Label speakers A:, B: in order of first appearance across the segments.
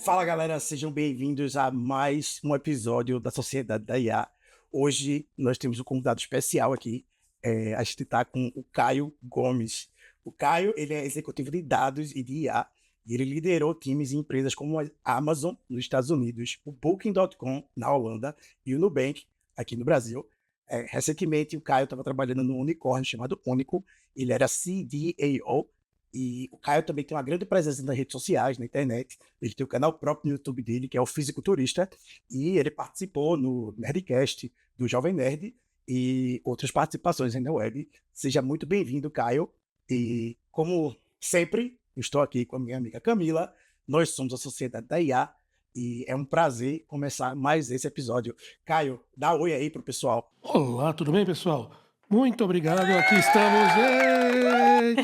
A: Fala galera, sejam bem-vindos a mais um episódio da Sociedade da IA. Hoje nós temos um convidado especial aqui. A gente está com o Caio Gomes. O Caio, ele é executivo de dados e de IA e ele liderou times em empresas como a Amazon nos Estados Unidos, o Booking.com na Holanda e o Nubank aqui no Brasil. Recentemente o Caio estava trabalhando num unicórnio chamado Único. Ele era CDAO. E o Caio também tem uma grande presença nas redes sociais, na internet. Ele tem o canal próprio no YouTube dele, que é o Fisiculturista, e ele participou no Nerdcast do Jovem Nerd e outras participações aí na web. Seja muito bem-vindo, Caio. E, como sempre, estou aqui com a minha amiga Camila. Nós somos a Sociedade da IA e é um prazer começar mais esse episódio. Caio, dá oi aí pro pessoal.
B: Olá, tudo bem, pessoal? Muito obrigado, aqui estamos. Ei!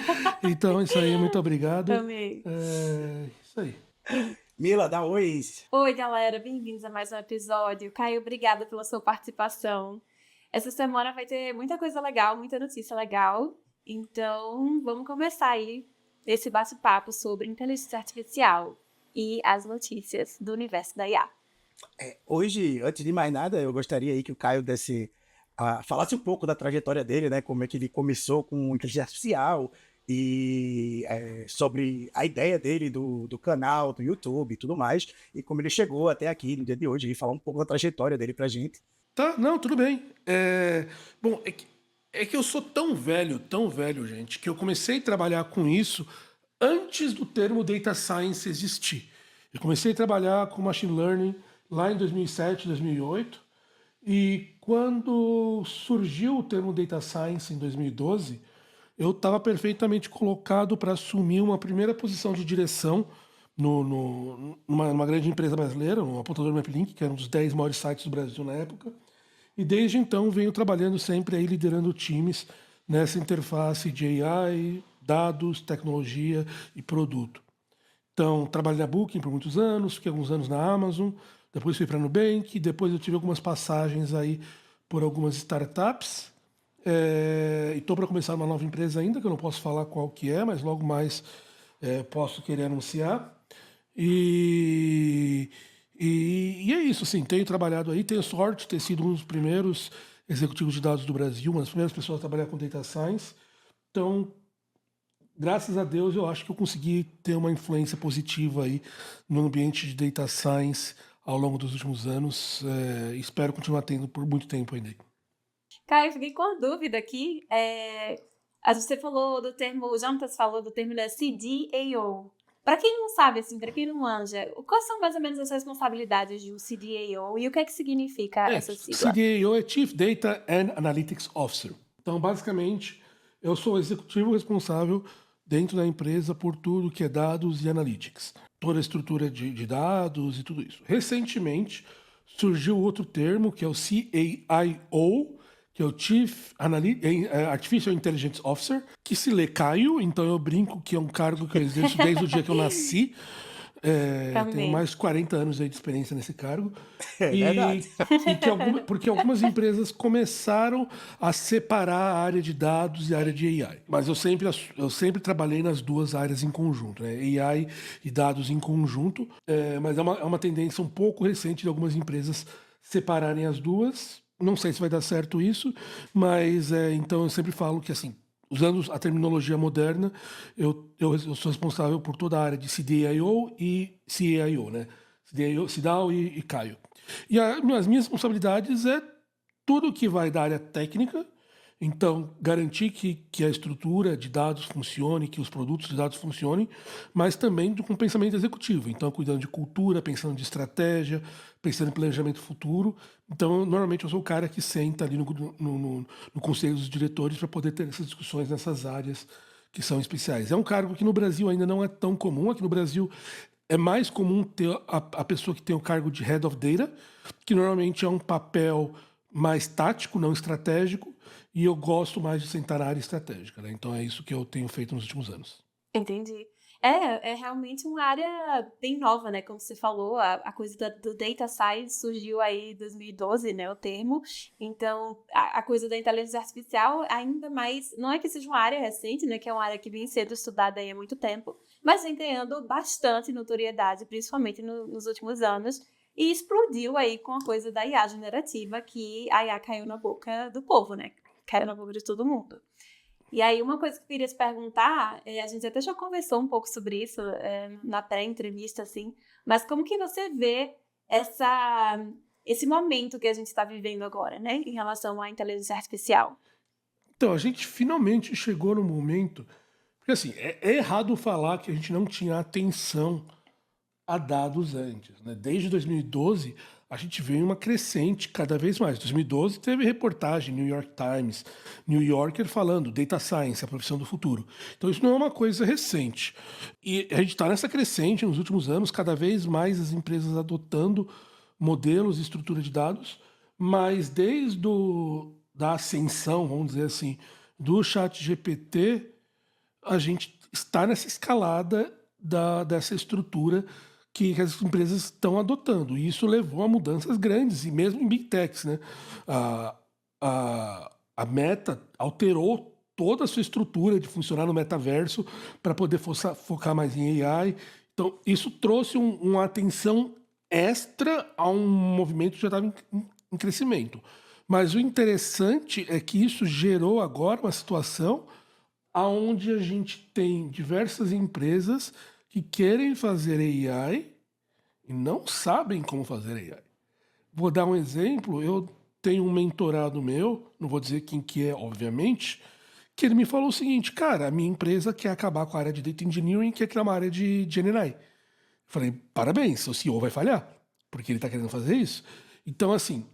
B: Então, isso aí, muito obrigado.
C: Amei.
B: Isso aí.
A: Mila, dá oi.
C: Oi, galera, bem-vindos a mais um episódio. Caio, obrigada pela sua participação. Essa semana vai ter muita coisa legal, muita notícia legal. Então, vamos começar aí esse bate-papo sobre inteligência artificial e as notícias do universo da IA.
A: Hoje, antes de mais nada, eu gostaria aí que o Caio falasse um pouco da trajetória dele, né? Como é que ele começou com inteligência artificial e sobre a ideia dele do canal, do YouTube e tudo mais, e como ele chegou até aqui no dia de hoje, e falar um pouco da trajetória dele pra gente.
B: Tá, não, tudo bem. Bom, é que eu sou tão velho, gente, que eu comecei a trabalhar com isso antes do termo Data Science existir. Eu comecei a trabalhar com Machine Learning lá em 2007, 2008, e quando surgiu o termo Data Science em 2012, eu estava perfeitamente colocado para assumir uma primeira posição de direção numa grande empresa brasileira, no Apontador MapLink, que era um dos 10 maiores sites do Brasil na época. E desde então venho trabalhando sempre aí, liderando times nessa interface de AI, dados, tecnologia e produto. Então, trabalhei na Booking por muitos anos, fiquei alguns anos na Amazon, depois fui para a Nubank, depois eu tive algumas passagens aí por algumas startups. E estou para começar uma nova empresa ainda, que eu não posso falar qual que é, mas logo mais posso querer anunciar. E é isso, assim, tenho trabalhado aí, tenho sorte de ter sido um dos primeiros executivos de dados do Brasil, uma das primeiras pessoas a trabalhar com Data Science. Então, graças a Deus, eu acho que eu consegui ter uma influência positiva aí no ambiente de Data Science ao longo dos últimos anos. Espero continuar tendo por muito tempo ainda.
C: Caio, fiquei com uma dúvida aqui. Você falou do termo, o Jonatas falou do termo da CDAO. Para quem não sabe, assim, para quem não manja, quais são mais ou menos as responsabilidades de um CDAO e o que é que significa essa sigla?
B: CDAO é Chief Data and Analytics Officer. Então, basicamente, eu sou o executivo responsável dentro da empresa por tudo que é dados e analytics. Toda a estrutura de dados e tudo isso. Recentemente, surgiu outro termo, que é o CAIO, que é o Chief Artificial Intelligence Officer, que se lê Caio, então eu brinco que é um cargo que eu exerço desde o dia que eu nasci. Tenho mais de 40 anos aí de experiência nesse cargo.
A: Verdade.
B: Porque algumas empresas começaram a separar a área de dados e a área de AI. Mas eu sempre trabalhei nas duas áreas em conjunto, né? AI e dados em conjunto. Mas é uma tendência um pouco recente de algumas empresas separarem as duas. Não sei se vai dar certo isso, mas então eu sempre falo que, assim, usando a terminologia moderna, eu sou responsável por toda a área de CDAO e CAIO, né? CDAO e CAIO. E as minhas responsabilidades é tudo que vai da área técnica, então garantir que a estrutura de dados funcione, que os produtos de dados funcionem, mas também com pensamento executivo. Então, cuidando de cultura, pensando de estratégia, pensando em planejamento futuro. Então, normalmente eu sou o cara que senta ali no conselho dos diretores para poder ter essas discussões nessas áreas que são especiais. É um cargo que no Brasil ainda não é tão comum. Aqui no Brasil é mais comum ter a pessoa que tem o cargo de Head of Data, que normalmente é um papel mais tático, não estratégico, e eu gosto mais de sentar na área estratégica, né? Então é isso que eu tenho feito nos últimos anos.
C: Entendi. É realmente uma área bem nova, né? Como você falou, a coisa do Data Science surgiu aí em 2012, né? O termo. Então, a coisa da inteligência artificial ainda mais... Não é que seja uma área recente, né? Que é uma área que vem sendo estudada aí há muito tempo. mas vem ganhando bastante notoriedade, principalmente nos últimos anos, e explodiu aí com a coisa da IA generativa, que a IA caiu na boca do povo, né? Caiu na boca de todo mundo. E aí, uma coisa que eu queria te perguntar, a gente até já conversou um pouco sobre isso na pré-entrevista, assim, mas como que você vê esse momento que a gente está vivendo agora, né, em relação à inteligência artificial?
B: Então, a gente finalmente chegou no momento. Porque, assim, é errado falar que a gente não tinha atenção a dados antes, né? Desde 2012, a gente vê uma crescente cada vez mais. Em 2012 teve reportagem, New York Times, New Yorker falando Data Science, a profissão do futuro. Então isso não é uma coisa recente. E a gente está nessa crescente nos últimos anos, cada vez mais as empresas adotando modelos e estrutura de dados, mas desde da ascensão, vamos dizer assim, do chat GPT, a gente está nessa escalada dessa estrutura que as empresas estão adotando. E isso levou a mudanças grandes, e mesmo em Big Techs, né? A Meta alterou toda a sua estrutura de funcionar no metaverso para poder focar mais em AI. Então, isso trouxe uma atenção extra a um movimento que já estava em crescimento. Mas o interessante é que isso gerou agora uma situação onde a gente tem diversas empresas que querem fazer AI e não sabem como fazer AI. Vou dar um exemplo. Eu tenho um mentorado meu, não vou dizer quem que é, obviamente, que ele me falou o seguinte: cara, a minha empresa quer acabar com a área de Data Engineering, quer criar uma área de GenAI. Eu falei, parabéns, seu CEO vai falhar, porque ele está querendo fazer isso. Então, assim,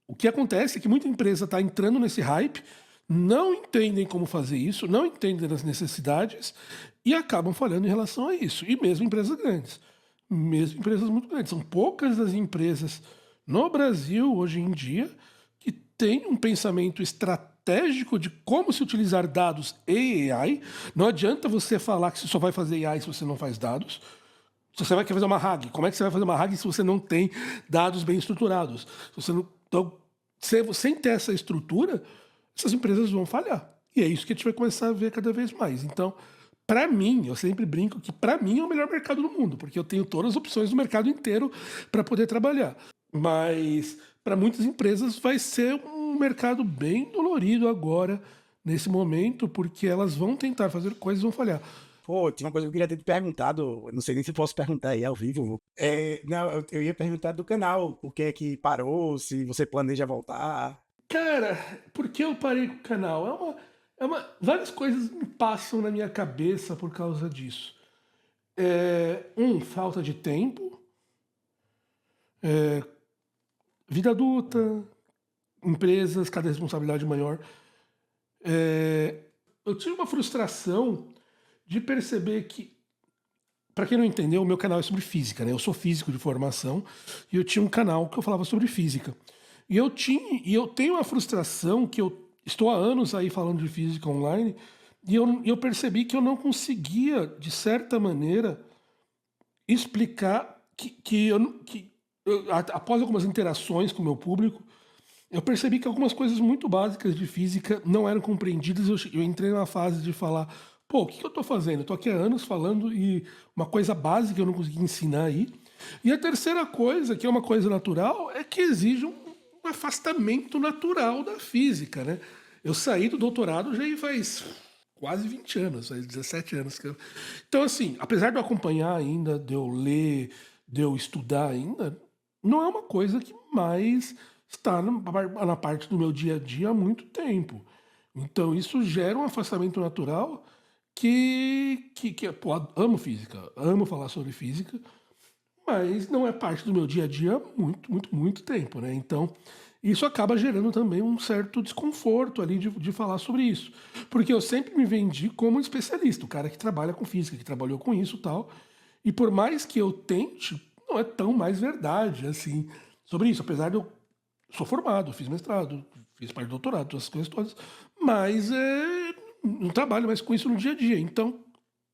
B: o que acontece é que muita empresa está entrando nesse hype, não entendem como fazer isso, não entendem as necessidades e acabam falhando em relação a isso. E mesmo empresas grandes, mesmo empresas muito grandes. São poucas as empresas no Brasil, hoje em dia, que têm um pensamento estratégico de como se utilizar dados e AI. Não adianta você falar que você só vai fazer AI se você não faz dados. Se você vai querer fazer uma RAG, como é que você vai fazer uma RAG se você não tem dados bem estruturados? Se você não, então, sem ter essa estrutura, essas empresas vão falhar. E é isso que a gente vai começar a ver cada vez mais. Então, para mim, eu sempre brinco que para mim é o melhor mercado do mundo, porque eu tenho todas as opções do mercado inteiro para poder trabalhar. Mas para muitas empresas vai ser um mercado bem dolorido agora, nesse momento, porque elas vão tentar fazer coisas e vão falhar.
A: Pô, tinha uma coisa que eu queria ter te perguntado, eu não sei nem se posso perguntar aí ao vivo. Não, eu ia perguntar do canal, o que é que parou, se você planeja voltar.
B: Cara, por que eu parei com o canal? Várias coisas me passam na minha cabeça por causa disso. Falta de tempo. Vida adulta, empresas, cada responsabilidade maior. Eu tive uma frustração de perceber que, para quem não entendeu, o meu canal é sobre física, né? Eu sou físico de formação e eu tinha um canal que eu falava sobre física. E eu tenho uma frustração que eu estou há anos aí falando de física online e eu percebi que eu não conseguia, de certa maneira, explicar após algumas interações com o meu público, eu percebi que algumas coisas muito básicas de física não eram compreendidas. Eu entrei numa fase de falar, pô, o que eu estou fazendo? Eu estou aqui há anos falando e uma coisa básica eu não consegui ensinar aí. E a terceira coisa, que é uma coisa natural, é que exige um afastamento natural da física, né? Eu saí do doutorado já faz quase 20 anos, faz 17 anos. Então, assim, apesar de eu acompanhar ainda, de eu ler, de eu estudar ainda, não é uma coisa que mais está na parte do meu dia a dia há muito tempo. Então, isso gera um afastamento natural pô, amo física, amo falar sobre física, mas não é parte do meu dia a dia há muito, muito, muito tempo, né? Então, isso acaba gerando também um certo desconforto ali de falar sobre isso. Porque eu sempre me vendi como um especialista, o cara que trabalha com física, que trabalhou com isso e tal. E por mais que eu tente, não é tão mais verdade, assim, sobre isso. Apesar de eu sou formado, fiz mestrado, fiz parte do doutorado, essas coisas todas, mas não trabalho mais com isso no dia a dia. Então,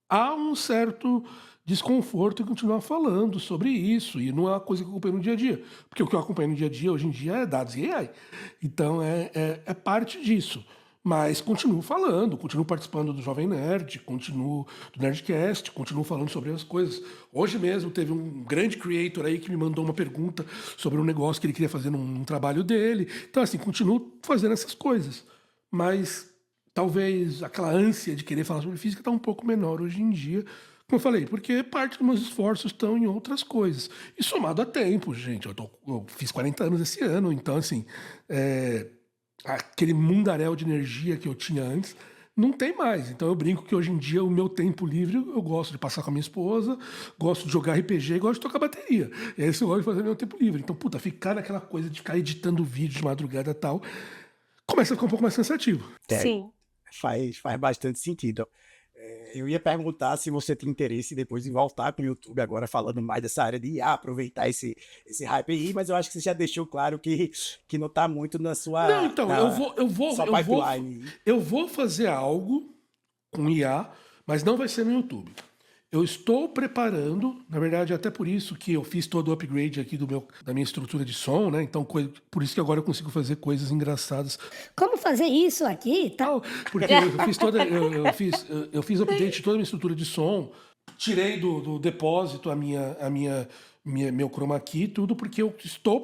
B: há um certo desconforto em continuar falando sobre isso, e não é uma coisa que eu acompanho no dia a dia, porque o que eu acompanho no dia a dia, hoje em dia, é dados e AI. Então, é parte disso. Mas continuo falando, continuo participando do Jovem Nerd, continuo do Nerdcast, continuo falando sobre as coisas. Hoje mesmo teve um grande creator aí que me mandou uma pergunta sobre um negócio que ele queria fazer num trabalho dele. Então, assim, continuo fazendo essas coisas. Mas talvez aquela ânsia de querer falar sobre física está um pouco menor hoje em dia. Como eu falei, porque parte dos meus esforços estão em outras coisas. E somado a tempo, gente. Eu fiz 40 anos esse ano, então, assim, aquele mundaréu de energia que eu tinha antes não tem mais. Então eu brinco que hoje em dia o meu tempo livre eu gosto de passar com a minha esposa, gosto de jogar RPG e gosto de tocar bateria. É isso que eu gosto de fazer no meu tempo livre. Então, puta, ficar naquela coisa de ficar editando vídeo de madrugada e tal, começa a ficar um pouco mais cansativo.
C: Sim.
A: Faz bastante sentido. Eu ia perguntar se você tem interesse depois em voltar para o YouTube agora falando mais dessa área de IA, aproveitar esse hype aí, mas eu acho que você já deixou claro que não está muito na sua,
B: Não, então,
A: sua pipeline.
B: eu vou fazer algo com IA, mas não vai ser no YouTube. Eu estou preparando, na verdade, até por isso que eu fiz todo o upgrade aqui da minha estrutura de som, né? Então, por isso que agora eu consigo fazer coisas engraçadas.
D: Como fazer isso aqui e tal?
B: Porque eu fiz update de toda a minha estrutura de som, tirei do depósito meu chroma key, tudo porque eu estou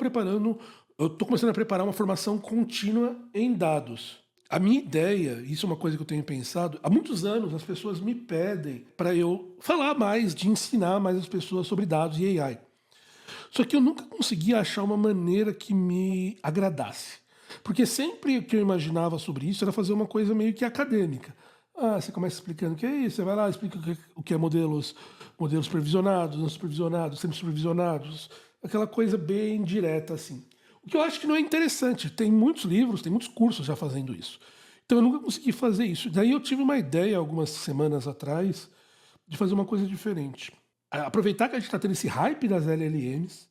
B: começando a preparar uma formação contínua em dados. A minha ideia, isso é uma coisa que eu tenho pensado, há muitos anos as pessoas me pedem para eu falar mais, de ensinar mais as pessoas sobre dados e AI. Só que eu nunca consegui achar uma maneira que me agradasse. Porque sempre o que eu imaginava sobre isso era fazer uma coisa meio que acadêmica. Você começa explicando o que é isso, você vai lá, explica o que é modelos supervisionados, não supervisionados, semi-supervisionados, aquela coisa bem direta assim. O que eu acho que não é interessante. Tem muitos livros, tem muitos cursos já fazendo isso. Então eu nunca consegui fazer isso. Daí eu tive uma ideia algumas semanas atrás de fazer uma coisa diferente. Aproveitar que a gente está tendo esse hype das LLMs,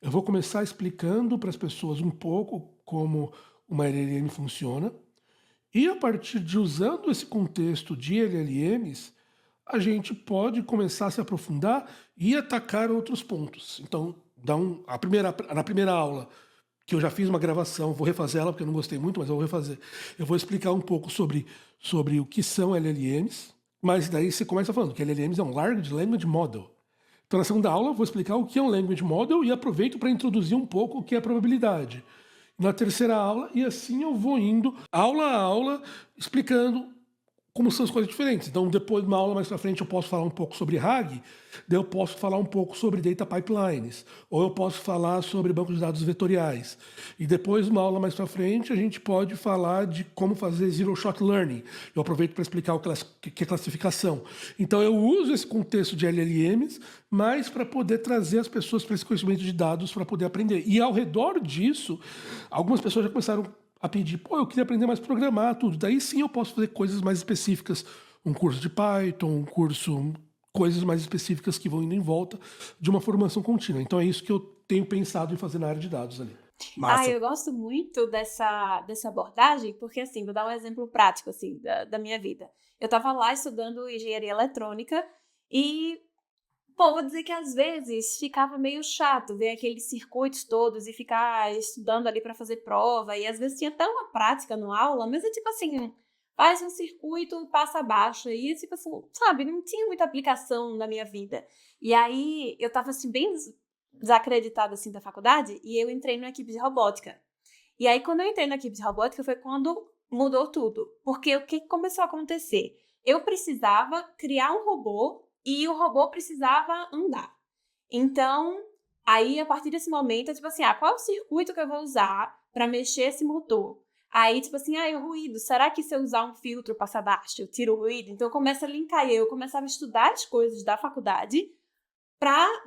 B: eu vou começar explicando para as pessoas um pouco como uma LLM funciona. E a partir de usando esse contexto de LLMs, a gente pode começar a se aprofundar e atacar outros pontos. Então, na primeira aula, que eu já fiz uma gravação, vou refazer ela porque eu não gostei muito, mas eu vou refazer. Eu vou explicar um pouco sobre o que são LLMs, mas daí você começa falando que LLMs é um Large Language Model. Então na segunda aula eu vou explicar o que é um Language Model e aproveito para introduzir um pouco o que é probabilidade. Na terceira aula, e assim eu vou indo, aula a aula, explicando como são as coisas diferentes. Então, depois, uma aula mais pra frente, eu posso falar um pouco sobre RAG, daí eu posso falar um pouco sobre Data Pipelines, ou eu posso falar sobre bancos de dados vetoriais. E depois, uma aula mais pra frente, a gente pode falar de como fazer Zero Shot Learning. Eu aproveito para explicar o que é classificação. Então, eu uso esse contexto de LLMs, mas para poder trazer as pessoas para esse conhecimento de dados para poder aprender. E ao redor disso, algumas pessoas já começaram a pedir, eu queria aprender mais a programar, tudo. Daí sim eu posso fazer coisas mais específicas, um curso de Python, coisas mais específicas que vão indo em volta de uma formação contínua. Então é isso que eu tenho pensado em fazer na área de dados ali.
A: Massa.
C: Eu gosto muito dessa abordagem, porque assim, vou dar um exemplo prático assim, da minha vida. Eu estava lá estudando engenharia eletrônica e vou dizer que às vezes ficava meio chato ver aqueles circuitos todos e ficar estudando ali para fazer prova. E às vezes tinha até uma prática no aula, mas é tipo assim, faz um circuito, passa abaixo. E tipo assim, sabe, não tinha muita aplicação na minha vida. E aí eu tava assim, bem desacreditada assim da faculdade e eu entrei numa equipe de robótica. E aí quando eu entrei na equipe de robótica foi quando mudou tudo. Porque o que começou a acontecer? Eu precisava criar um robô e o robô precisava andar. Então, aí a partir desse momento, é tipo assim, qual é o circuito que eu vou usar para mexer esse motor? Aí, tipo assim, o ruído, será que se eu usar um filtro passa baixo, eu tiro o ruído? Então eu começo a linkar, eu começava a estudar as coisas da faculdade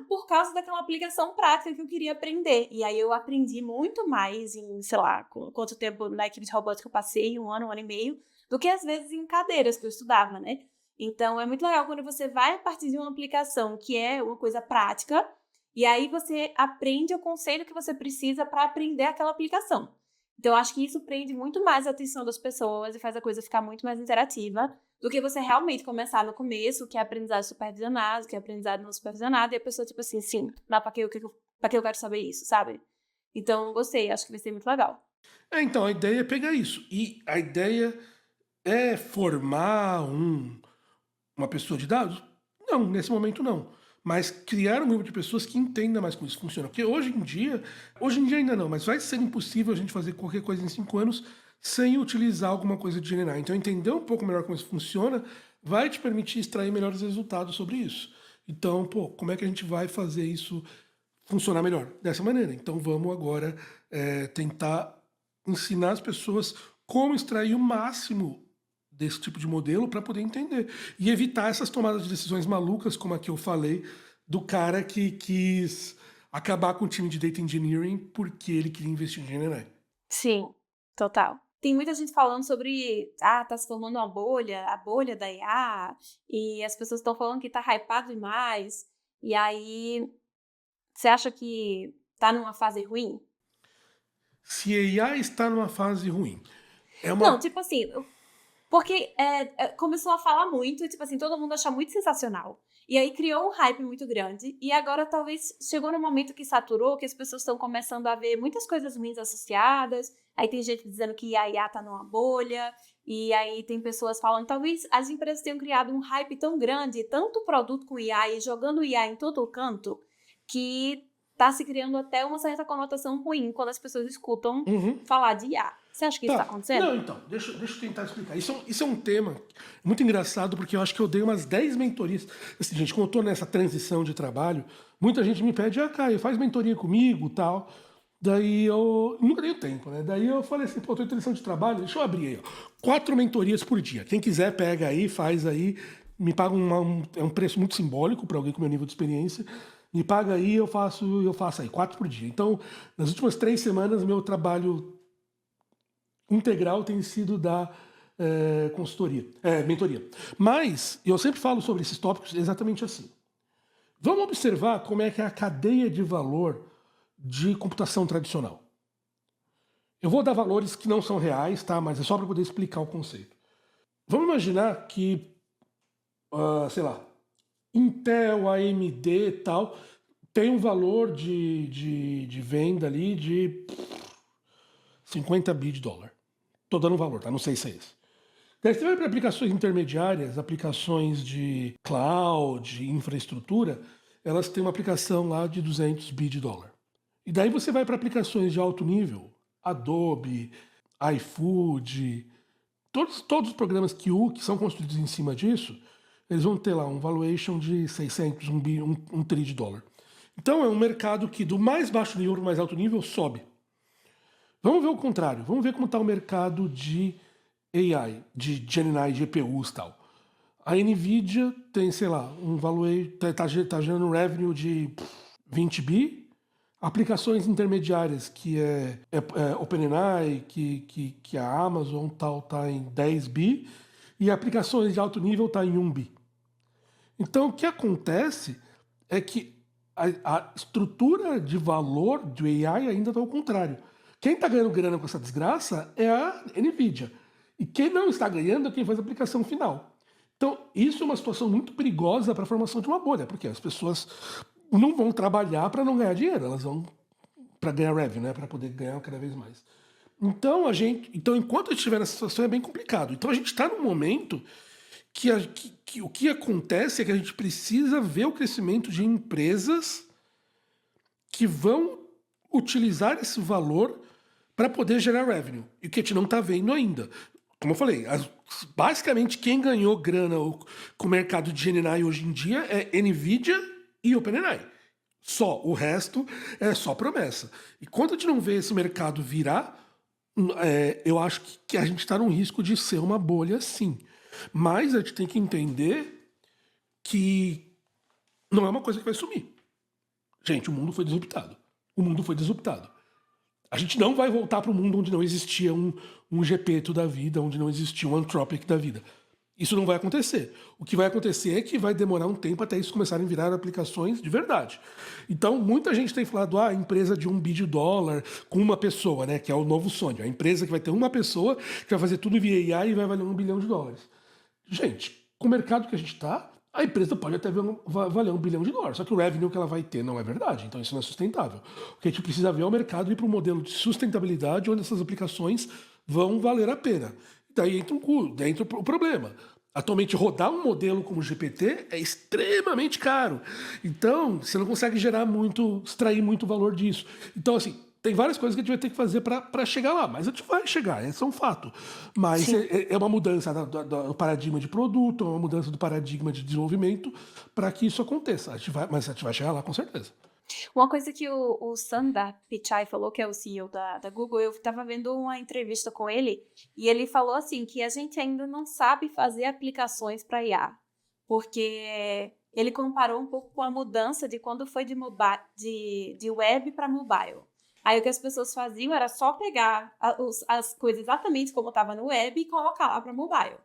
C: por causa daquela aplicação prática que eu queria aprender. E aí eu aprendi muito mais em, sei lá, quanto tempo na equipe de robótica eu passei, um ano e meio, do que às vezes em cadeiras que eu estudava, né? Então, é muito legal quando você vai a partir de uma aplicação que é uma coisa prática, e aí você aprende o conceito que você precisa para aprender aquela aplicação. Então, eu acho que isso prende muito mais a atenção das pessoas e faz a coisa ficar muito mais interativa do que você realmente começar no começo, que é aprendizado supervisionado, que é aprendizado não supervisionado, e a pessoa, tipo assim, sim, mas pra que eu quero saber isso, sabe? Então, gostei, acho que vai ser muito legal.
B: Então, a ideia é pegar isso. E a ideia é formar uma pessoa de dados? Não, nesse momento não. Mas criar um grupo de pessoas que entenda mais como isso funciona. Porque hoje em dia ainda não, mas vai ser impossível a gente fazer qualquer coisa em 5 anos sem utilizar alguma coisa de GenAI. Então, entender um pouco melhor como isso funciona vai te permitir extrair melhores resultados sobre isso. Então, como é que a gente vai fazer isso funcionar melhor? Dessa maneira. Então, vamos agora tentar ensinar as pessoas como extrair o máximo desse tipo de modelo para poder entender. E evitar essas tomadas de decisões malucas, como a que eu falei, do cara que quis acabar com o time de Data Engineering porque ele queria investir em GenAI.
C: Sim, total. Tem muita gente falando sobre, tá se formando uma bolha, a bolha da IA, e as pessoas estão falando que tá hypado demais, e aí, você acha que tá numa fase ruim?
B: Se a AI está numa fase ruim,
C: Não, tipo assim, porque começou a falar muito, e tipo assim, todo mundo acha muito sensacional. E aí criou um hype muito grande, e agora talvez chegou no momento que saturou, que as pessoas estão começando a ver muitas coisas ruins associadas, aí tem gente dizendo que a IA tá numa bolha, e aí tem pessoas falando, talvez as empresas tenham criado um hype tão grande, tanto produto com IA e jogando IA em todo o canto, que tá se criando até uma certa conotação ruim quando as pessoas escutam falar de IA. Você acha que isso tá acontecendo?
B: Não, então, deixa eu tentar explicar. Isso é um tema muito engraçado, porque eu acho que eu dei umas 10 mentorias. Assim, gente, quando eu tô nessa transição de trabalho, muita gente me pede, Caio, faz mentoria comigo, tal. Daí eu nunca dei o tempo, né? Daí eu falei assim, tô em transição de trabalho, deixa eu abrir aí, ó. 4 mentorias por dia. Quem quiser, pega aí, faz aí, me paga é um preço muito simbólico para alguém com meu nível de experiência. Me paga aí, eu faço aí, 4 por dia. Então, nas últimas 3 semanas, meu trabalho integral tem sido da mentoria. Mas, eu sempre falo sobre esses tópicos exatamente assim. Vamos observar como é que é a cadeia de valor de computação tradicional. Eu vou dar valores que não são reais, tá? Mas é só para poder explicar o conceito. Vamos imaginar que, sei lá, Intel, AMD e tal, tem um valor de venda ali de 50 bi de dólar. Estou dando um valor, tá? Não sei se é esse. Daí você vai para aplicações intermediárias, aplicações de cloud, infraestrutura, elas têm uma aplicação lá de 200 bi de dólar. E daí você vai para aplicações de alto nível, Adobe, iFood, todos os programas que são construídos em cima disso, eles vão ter lá um valuation de 600, um tri de dólar. Então é um mercado que do mais baixo nível para o mais alto nível sobe. Vamos ver o contrário, vamos ver como está o mercado de AI, de GenAI, GPUs e tal. A NVIDIA tem, sei lá, um valuation, está gerando revenue de 20 bi, aplicações intermediárias, que é OpenAI, que a Amazon tal, está em 10 bi, e aplicações de alto nível está em 1 bi. Então, o que acontece é que a estrutura de valor do AI ainda está ao contrário. Quem está ganhando grana com essa desgraça é a NVIDIA. E quem não está ganhando é quem faz a aplicação final. Então, isso é uma situação muito perigosa para a formação de uma bolha, porque as pessoas não vão trabalhar para não ganhar dinheiro, elas vão para ganhar revenue, né, para poder ganhar cada vez mais. Então, enquanto a gente estiver nessa situação, é bem complicado. Então, a gente está num momento que o que acontece é que a gente precisa ver o crescimento de empresas que vão utilizar esse valor para poder gerar revenue. E o que a gente não está vendo ainda. Como eu falei, basicamente quem ganhou grana com o mercado de GenAI hoje em dia é NVIDIA e OpenAI. Só. O resto é só promessa. E quando a gente não vê esse mercado virar, eu acho que a gente está num risco de ser uma bolha, sim. Mas a gente tem que entender que não é uma coisa que vai sumir. Gente, o mundo foi disruptado. A gente não vai voltar para um mundo onde não existia um Geppetto da vida, onde não existia um Anthropic da vida. Isso não vai acontecer. O que vai acontecer é que vai demorar um tempo até isso começarem a virar aplicações de verdade. Então, muita gente tem falado, a empresa de 1 bi de dólar com uma pessoa, né, que é o novo sonho. A empresa que vai ter uma pessoa que vai fazer tudo via AI e vai valer $1 bilhão. Gente, com o mercado que a gente está, a empresa pode até valer $1 bilhão. Só que o revenue que ela vai ter não é verdade. Então isso não é sustentável. O que a gente precisa ver é o mercado ir para um modelo de sustentabilidade onde essas aplicações vão valer a pena. daí entra o problema. Atualmente, rodar um modelo como o GPT é extremamente caro. Então, você não consegue extrair muito valor disso. Então, assim, tem várias coisas que a gente vai ter que fazer para chegar lá, mas a gente vai chegar, isso é um fato. Mas é uma mudança do paradigma de produto, é uma mudança do paradigma de desenvolvimento para que isso aconteça. Mas a gente vai chegar lá com certeza.
C: Uma coisa que o Sundar Pichai falou, que é o CEO da Google, eu estava vendo uma entrevista com ele, e ele falou assim, que a gente ainda não sabe fazer aplicações para IA, porque ele comparou um pouco com a mudança de quando foi de web para mobile. Aí o que as pessoas faziam era só pegar as coisas exatamente como estava no web e colocar lá para mobile.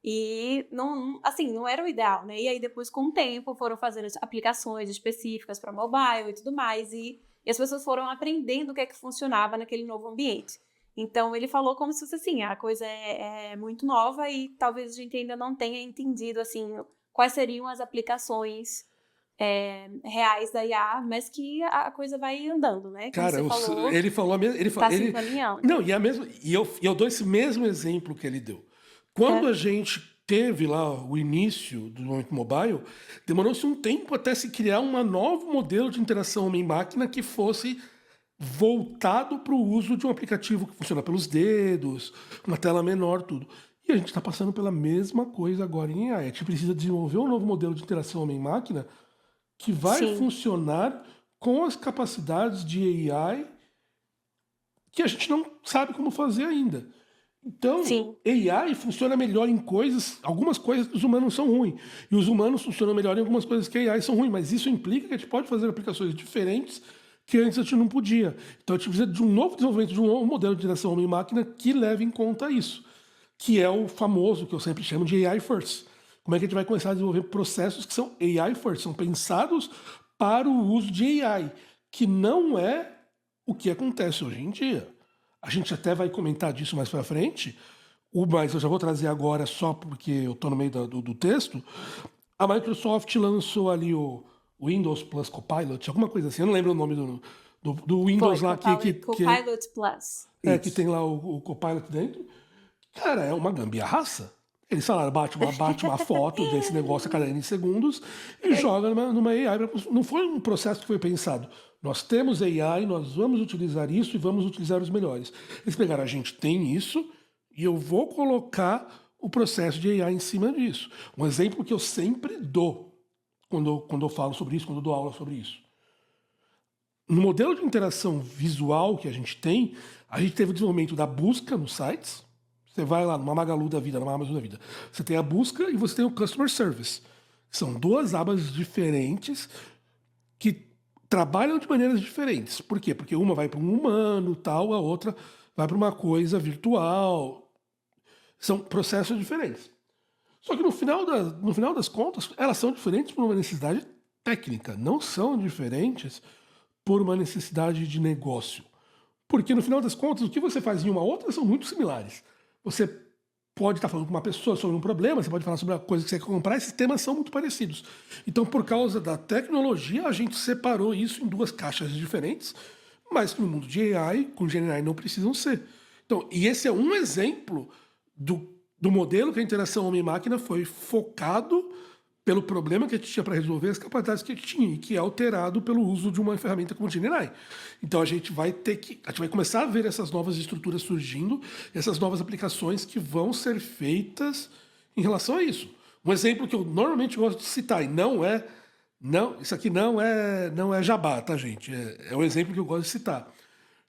C: E não era o ideal, né? E aí depois, com o tempo, foram fazendo aplicações específicas para mobile e tudo mais, e as pessoas foram aprendendo o que é que funcionava naquele novo ambiente. Então ele falou como se fosse assim, a coisa é muito nova e talvez a gente ainda não tenha entendido assim quais seriam as aplicações reais da IA, mas que a coisa vai andando, né? Como
B: Cara,
C: você falou,
B: ele falou
C: tá se encaminhando.
B: Não, e eu dou esse mesmo exemplo que ele deu. Quando a gente teve lá o início do desenvolvimento mobile, demorou-se um tempo até se criar um novo modelo de interação homem-máquina que fosse voltado para o uso de um aplicativo que funciona pelos dedos, uma tela menor, tudo. E a gente está passando pela mesma coisa agora em AI. A gente precisa desenvolver um novo modelo de interação homem-máquina que vai funcionar com as capacidades de AI que a gente não sabe como fazer ainda. Então, AI funciona melhor em algumas coisas que os humanos são ruins. E os humanos funcionam melhor em algumas coisas que AI são ruins. Mas isso implica que a gente pode fazer aplicações diferentes que antes a gente não podia. Então, a gente precisa de um novo desenvolvimento, de um novo modelo de direção homem-máquina que leve em conta isso. Que é o famoso, que eu sempre chamo de AI First. Como é que a gente vai começar a desenvolver processos que são AI First, são pensados para o uso de AI, que não é o que acontece hoje em dia. A gente até vai comentar disso mais para frente, mas eu já vou trazer agora só porque eu estou no meio do texto. A Microsoft lançou ali o Windows Plus Copilot, alguma coisa assim, eu não lembro o nome do Windows lá.
C: Copilot Plus.
B: Que tem lá o Copilot dentro. Cara, é uma gambiarraça. Eles falaram, bate uma foto desse negócio a cada N segundos e joga numa AI. Não foi um processo que foi pensado. Nós temos AI, nós vamos utilizar isso e vamos utilizar os melhores. Eles pegaram, a gente tem isso e eu vou colocar o processo de AI em cima disso. Um exemplo que eu sempre dou quando eu falo sobre isso, quando eu dou aula sobre isso. No modelo de interação visual que a gente teve o desenvolvimento da busca nos sites. Você vai lá numa Magalu da vida, numa Amazon da vida. Você tem a busca e você tem o Customer Service. São duas abas diferentes que trabalham de maneiras diferentes. Por quê? Porque uma vai para um humano, tal, a outra vai para uma coisa virtual. São processos diferentes. Só que no final das contas, elas são diferentes por uma necessidade técnica. Não são diferentes por uma necessidade de negócio. Porque no final das contas, o que você faz em uma outra são muito similares. Você pode estar falando com uma pessoa sobre um problema, você pode falar sobre a coisa que você quer comprar, esses temas são muito parecidos. Então, por causa da tecnologia, a gente separou isso em duas caixas diferentes, mas que no mundo de AI, com GenAI, não precisam ser. Então, e esse é um exemplo do modelo que a interação homem-máquina foi focado pelo problema que a gente tinha para resolver, as capacidades que a gente tinha, e que é alterado pelo uso de uma ferramenta como o GenAI. Então a gente vai começar a ver essas novas estruturas surgindo, essas novas aplicações que vão ser feitas em relação a isso. Um exemplo que eu normalmente gosto de citar, e isso aqui não é jabá, tá, gente? É um exemplo que eu gosto de citar.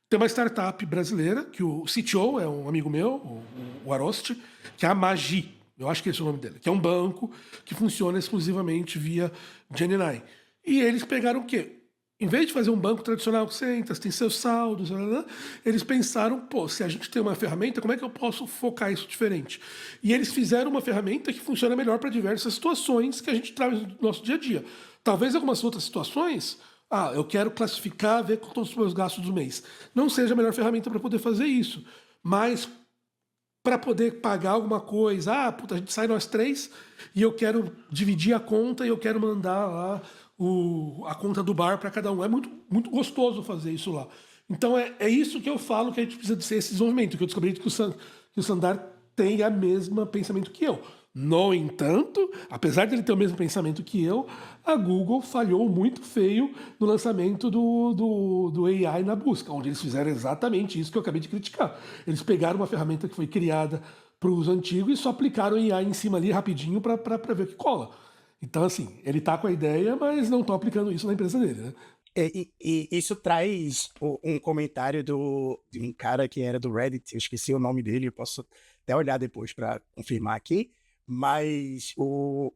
B: Tem uma startup brasileira, que o CTO é um amigo meu, o Arost, que é a Magi. Eu acho que esse é o nome dele, que é um banco que funciona exclusivamente via GenAI. E eles pegaram o quê? Em vez de fazer um banco tradicional que você entra, você tem seus saldos, eles pensaram, se a gente tem uma ferramenta, como é que eu posso focar isso diferente? E eles fizeram uma ferramenta que funciona melhor para diversas situações que a gente traz no nosso dia a dia. Talvez algumas outras situações, eu quero classificar, ver todos os meus gastos do mês. Não seja a melhor ferramenta para poder fazer isso. Mas para poder pagar alguma coisa, a gente sai nós três e eu quero dividir a conta e eu quero mandar lá a conta do bar para cada um. É muito, muito gostoso fazer isso lá. Então é isso que eu falo que a gente precisa de ser esse desenvolvimento, que eu descobri que o Sundar tem o mesmo pensamento que eu. No entanto, apesar de ele ter o mesmo pensamento que eu, a Google falhou muito feio no lançamento do AI na busca, onde eles fizeram exatamente isso que eu acabei de criticar. Eles pegaram uma ferramenta que foi criada para o uso antigo e só aplicaram AI em cima ali rapidinho para ver o que cola. Então, assim, ele tá com a ideia, mas não estão aplicando isso na empresa dele, né?
A: E isso traz um comentário de um cara que era do Reddit, eu esqueci o nome dele, eu posso até olhar depois para confirmar aqui, mas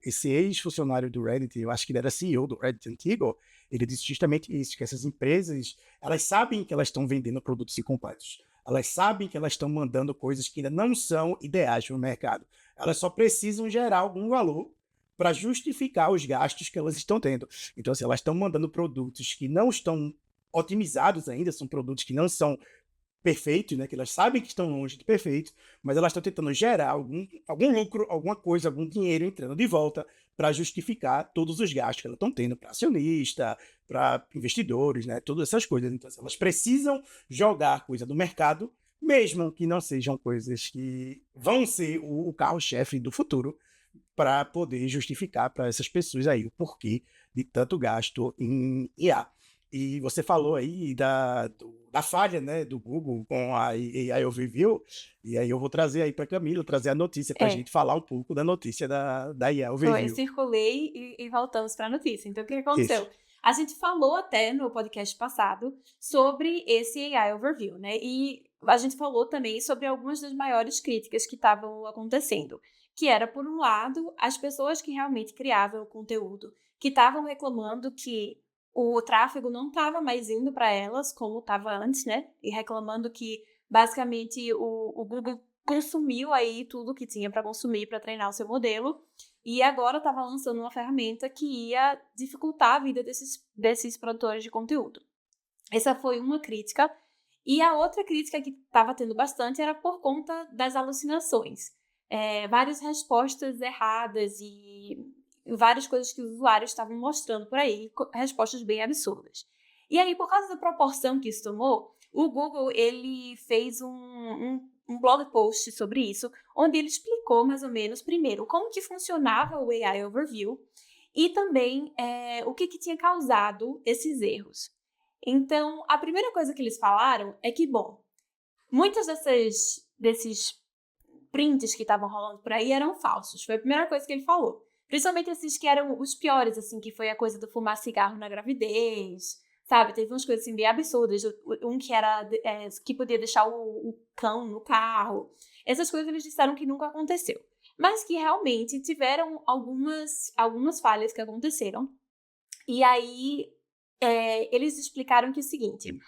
A: esse ex-funcionário do Reddit, eu acho que ele era CEO do Reddit antigo, ele disse justamente isso, que essas empresas, elas sabem que elas estão vendendo produtos incompletos, elas sabem que elas estão mandando coisas que ainda não são ideais para o mercado, elas só precisam gerar algum valor para justificar os gastos que elas estão tendo. Então, se elas estão mandando produtos que não estão otimizados ainda, são produtos que não são perfeitos, né, que elas sabem que estão longe de perfeitos, mas elas estão tentando gerar algum lucro, alguma coisa, algum dinheiro entrando de volta para justificar todos os gastos que elas estão tendo para acionista, para investidores, né, todas essas coisas. Então, elas precisam jogar coisa do mercado, mesmo que não sejam coisas que vão ser o carro-chefe do futuro, para poder justificar para essas pessoas aí o porquê de tanto gasto em IA. E você falou aí da falha, né, do Google com a AI Overview, e aí eu vou trazer aí para Camila, trazer a notícia para a gente falar um pouco da notícia da AI Overview.
C: Circulei e voltamos para a notícia. Então, o que aconteceu?
A: Isso.
C: A gente falou até no podcast passado sobre esse AI Overview, né? E a gente falou também sobre algumas das maiores críticas que estavam acontecendo, que era, por um lado, as pessoas que realmente criavam o conteúdo, que estavam reclamando que o tráfego não estava mais indo para elas como estava antes, né? E reclamando que, basicamente, o Google consumiu aí tudo que tinha para consumir para treinar o seu modelo, e agora estava lançando uma ferramenta que ia dificultar a vida desses produtores de conteúdo. Essa foi uma crítica. E a outra crítica que estava tendo bastante era por conta das alucinações. Várias respostas erradas e várias coisas que os usuários estavam mostrando por aí, respostas bem absurdas. E aí, por causa da proporção que isso tomou, o Google ele fez um blog post sobre isso, onde ele explicou mais ou menos, primeiro, como que funcionava o AI Overview e também o que tinha causado esses erros. Então, a primeira coisa que eles falaram é que, bom, muitos desses prints que estavam rolando por aí eram falsos. Foi a primeira coisa que ele falou. Principalmente esses que eram os piores, assim, que foi a coisa do fumar cigarro na gravidez, sabe? Teve umas coisas assim bem absurdas. Um que era que podia deixar o cão no carro. Essas coisas eles disseram que nunca aconteceu. Mas que realmente tiveram algumas falhas que aconteceram. E aí eles explicaram que é o seguinte: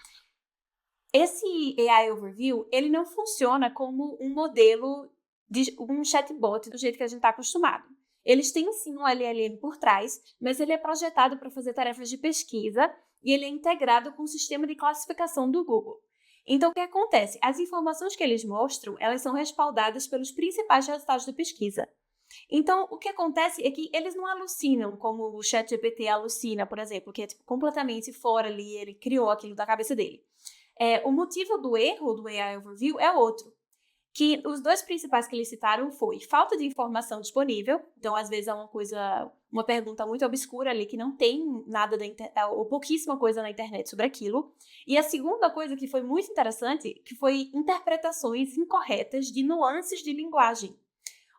C: esse AI Overview, ele não funciona como um modelo de um chatbot do jeito que a gente está acostumado. Eles têm sim um LLM por trás, mas ele é projetado para fazer tarefas de pesquisa e ele é integrado com o sistema de classificação do Google. Então, o que acontece? As informações que eles mostram, elas são respaldadas pelos principais resultados da pesquisa. Então, o que acontece é que eles não alucinam como o ChatGPT alucina, por exemplo, que é completamente fora ali, ele criou aquilo da cabeça dele. O motivo do erro do AI Overview é outro, que os dois principais que eles citaram foi falta de informação disponível, então às vezes é uma pergunta muito obscura ali que não tem nada ou pouquíssima coisa na internet sobre aquilo, e a segunda coisa que foi muito interessante, que foi interpretações incorretas de nuances de linguagem.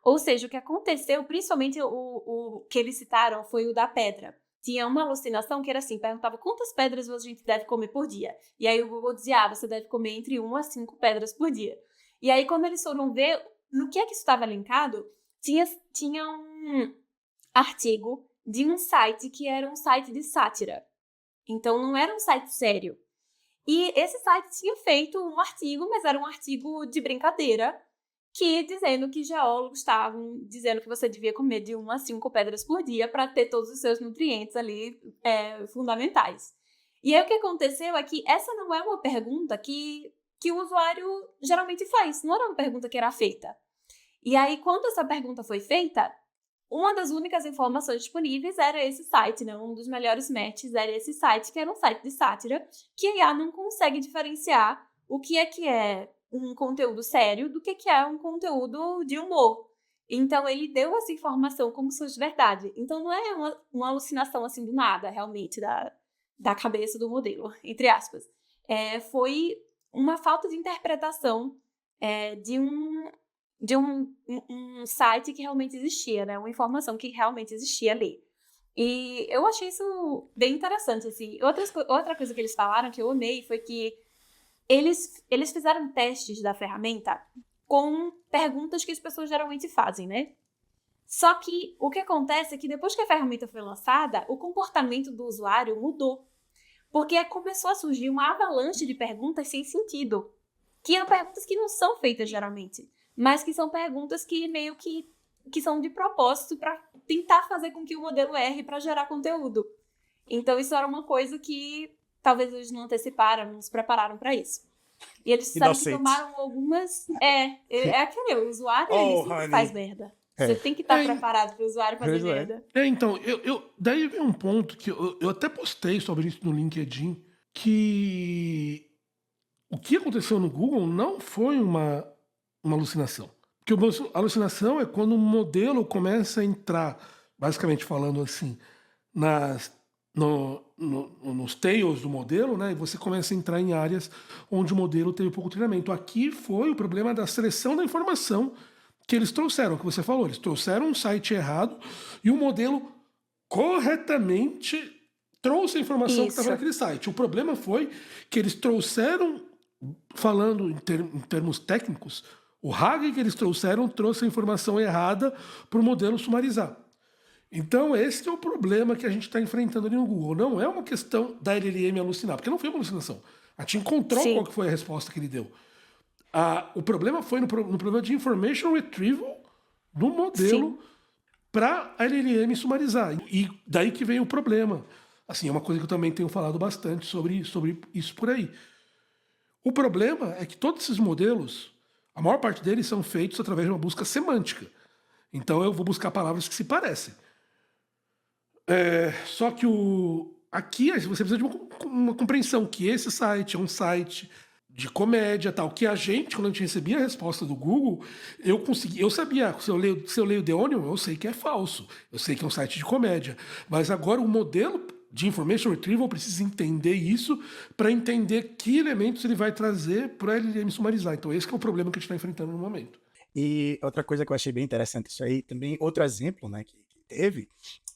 C: Ou seja, o que aconteceu, principalmente o que eles citaram foi o da pedra. Tinha uma alucinação que era assim, perguntava quantas pedras a gente deve comer por dia. E aí o Google dizia, você deve comer entre 1 a 5 pedras por dia. E aí quando eles foram ver no que é que isso estava linkado, tinha um artigo de um site que era um site de sátira. Então não era um site sério. E esse site tinha feito um artigo, mas era um artigo de brincadeira, dizendo que geólogos estavam dizendo que você devia comer de 1 a 5 pedras por dia para ter todos os seus nutrientes ali fundamentais. E aí o que aconteceu é que essa não é uma pergunta que o usuário geralmente faz, não era uma pergunta que era feita. E aí quando essa pergunta foi feita, uma das únicas informações disponíveis era esse site, né? Um dos melhores matches era esse site, que era um site de sátira, que a IA não consegue diferenciar o que é um conteúdo sério do que é um conteúdo de humor. Então, ele deu essa informação como se fosse de verdade. Então, não é uma alucinação assim do nada, realmente, da cabeça do modelo, entre aspas. Foi uma falta de interpretação de um site que realmente existia, né? Uma informação que realmente existia ali. E eu achei isso bem interessante, assim. Outra coisa que eles falaram que eu amei foi que eles fizeram testes da ferramenta com perguntas que as pessoas geralmente fazem, né? Só que o que acontece é que depois que a ferramenta foi lançada, o comportamento do usuário mudou. Porque começou a surgir uma avalanche de perguntas sem sentido. Que são perguntas que não são feitas geralmente, mas que são perguntas que meio que são de propósito para tentar fazer com que o modelo erre para gerar conteúdo. Então isso era uma coisa que talvez eles não anteciparam, não se prepararam para isso. E eles disseram que tomaram algumas... aquele, o usuário ele sempre faz merda. Você tem que estar preparado para o usuário fazer merda.
B: Então, daí vem um ponto que eu até postei sobre isso no LinkedIn, que o que aconteceu no Google não foi uma alucinação. Porque a alucinação é quando um modelo começa a entrar, basicamente falando assim, nos tails do modelo, né? E você começa a entrar em áreas onde o modelo teve pouco treinamento. Aqui foi o problema da seleção da informação que eles trouxeram, que você falou. Eles trouxeram um site errado e o modelo corretamente trouxe a informação que estava naquele site. O problema foi que eles trouxeram, falando em termos técnicos, o RAG que eles trouxeram trouxe a informação errada para o modelo sumarizar. Então esse é o problema que a gente está enfrentando ali no Google. Não é uma questão da LLM alucinar, porque não foi uma alucinação. A gente encontrou qual que foi a resposta que ele deu. O problema foi no problema de information retrieval do modelo para a LLM sumarizar. E daí que vem o problema. Assim, é uma coisa que eu também tenho falado bastante sobre isso por aí. O problema é que todos esses modelos, a maior parte deles são feitos através de uma busca semântica. Então eu vou buscar palavras que se parecem. Só que aqui você precisa de uma compreensão que esse site é um site de comédia, tal, que quando a gente recebia a resposta do Google, eu sabia, se eu leio The Onion, eu sei que é falso, eu sei que é um site de comédia, mas agora o modelo de information retrieval precisa entender isso para entender que elementos ele vai trazer para ele sumarizar. Então esse que é o problema que a gente está enfrentando no momento.
A: E outra coisa que eu achei bem interessante isso aí, também outro exemplo, né, que teve,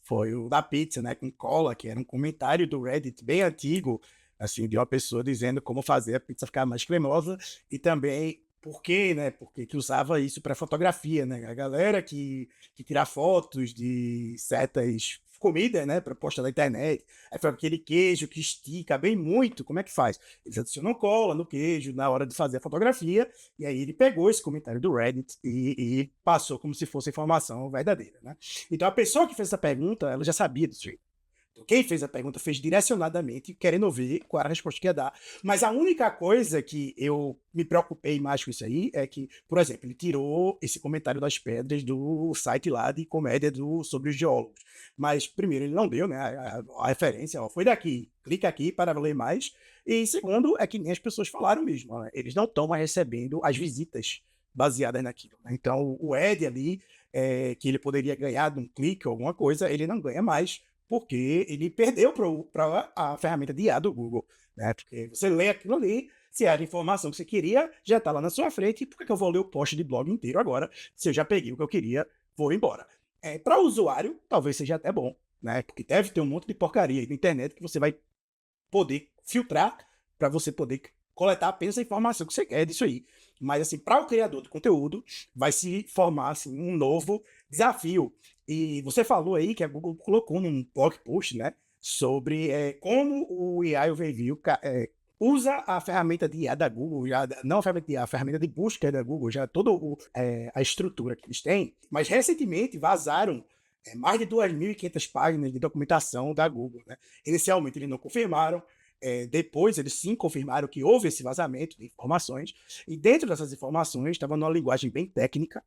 A: foi o da pizza, né, com cola, que era um comentário do Reddit bem antigo, assim, de uma pessoa dizendo como fazer a pizza ficar mais cremosa e também por quê, né, porque que usava isso para fotografia, né, a galera que tira fotos de certas comidas, né, para postar na internet, aí foi aquele queijo que estica bem muito, como é que faz? Eles adicionam cola no queijo na hora de fazer a fotografia, e aí ele pegou esse comentário do Reddit e passou como se fosse informação verdadeira, né? Então a pessoa que fez essa pergunta, ela já sabia disso aí. Então, quem fez a pergunta fez direcionadamente, querendo ver qual era a resposta que ia dar. Mas a única coisa que eu me preocupei mais com isso aí é que, por exemplo, ele tirou esse comentário das pedras do site lá de comédia sobre os geólogos. Mas, primeiro, ele não deu, né, a referência, ó, foi daqui, clica aqui para ler mais. E segundo, é que nem as pessoas falaram mesmo, né, eles não estão mais recebendo as visitas baseadas naquilo, né? Então, o Ed ali, que ele poderia ganhar de um clique ou alguma coisa, ele não ganha mais, porque ele perdeu para a ferramenta de IA do Google, né? Porque você lê aquilo ali, se era a informação que você queria, já está lá na sua frente, e por que eu vou ler o post de blog inteiro agora, se eu já peguei o que eu queria, vou embora. Para o usuário, talvez seja até bom, né? Porque deve ter um monte de porcaria aí na internet que você vai poder filtrar para você poder coletar apenas a informação que você quer disso aí. Mas, assim, para o criador de conteúdo, vai se formar, assim, um novo desafio. E você falou aí que a Google colocou num blog post, né, sobre como o AI Overview usa a ferramenta de IA da Google, não a ferramenta de IA, a ferramenta de busca da Google, já toda a estrutura que eles têm. Mas, recentemente, vazaram mais de 2.500 páginas de documentação da Google, né? Inicialmente, eles não confirmaram, depois eles sim confirmaram que houve esse vazamento de informações, e dentro dessas informações estava numa linguagem bem técnica,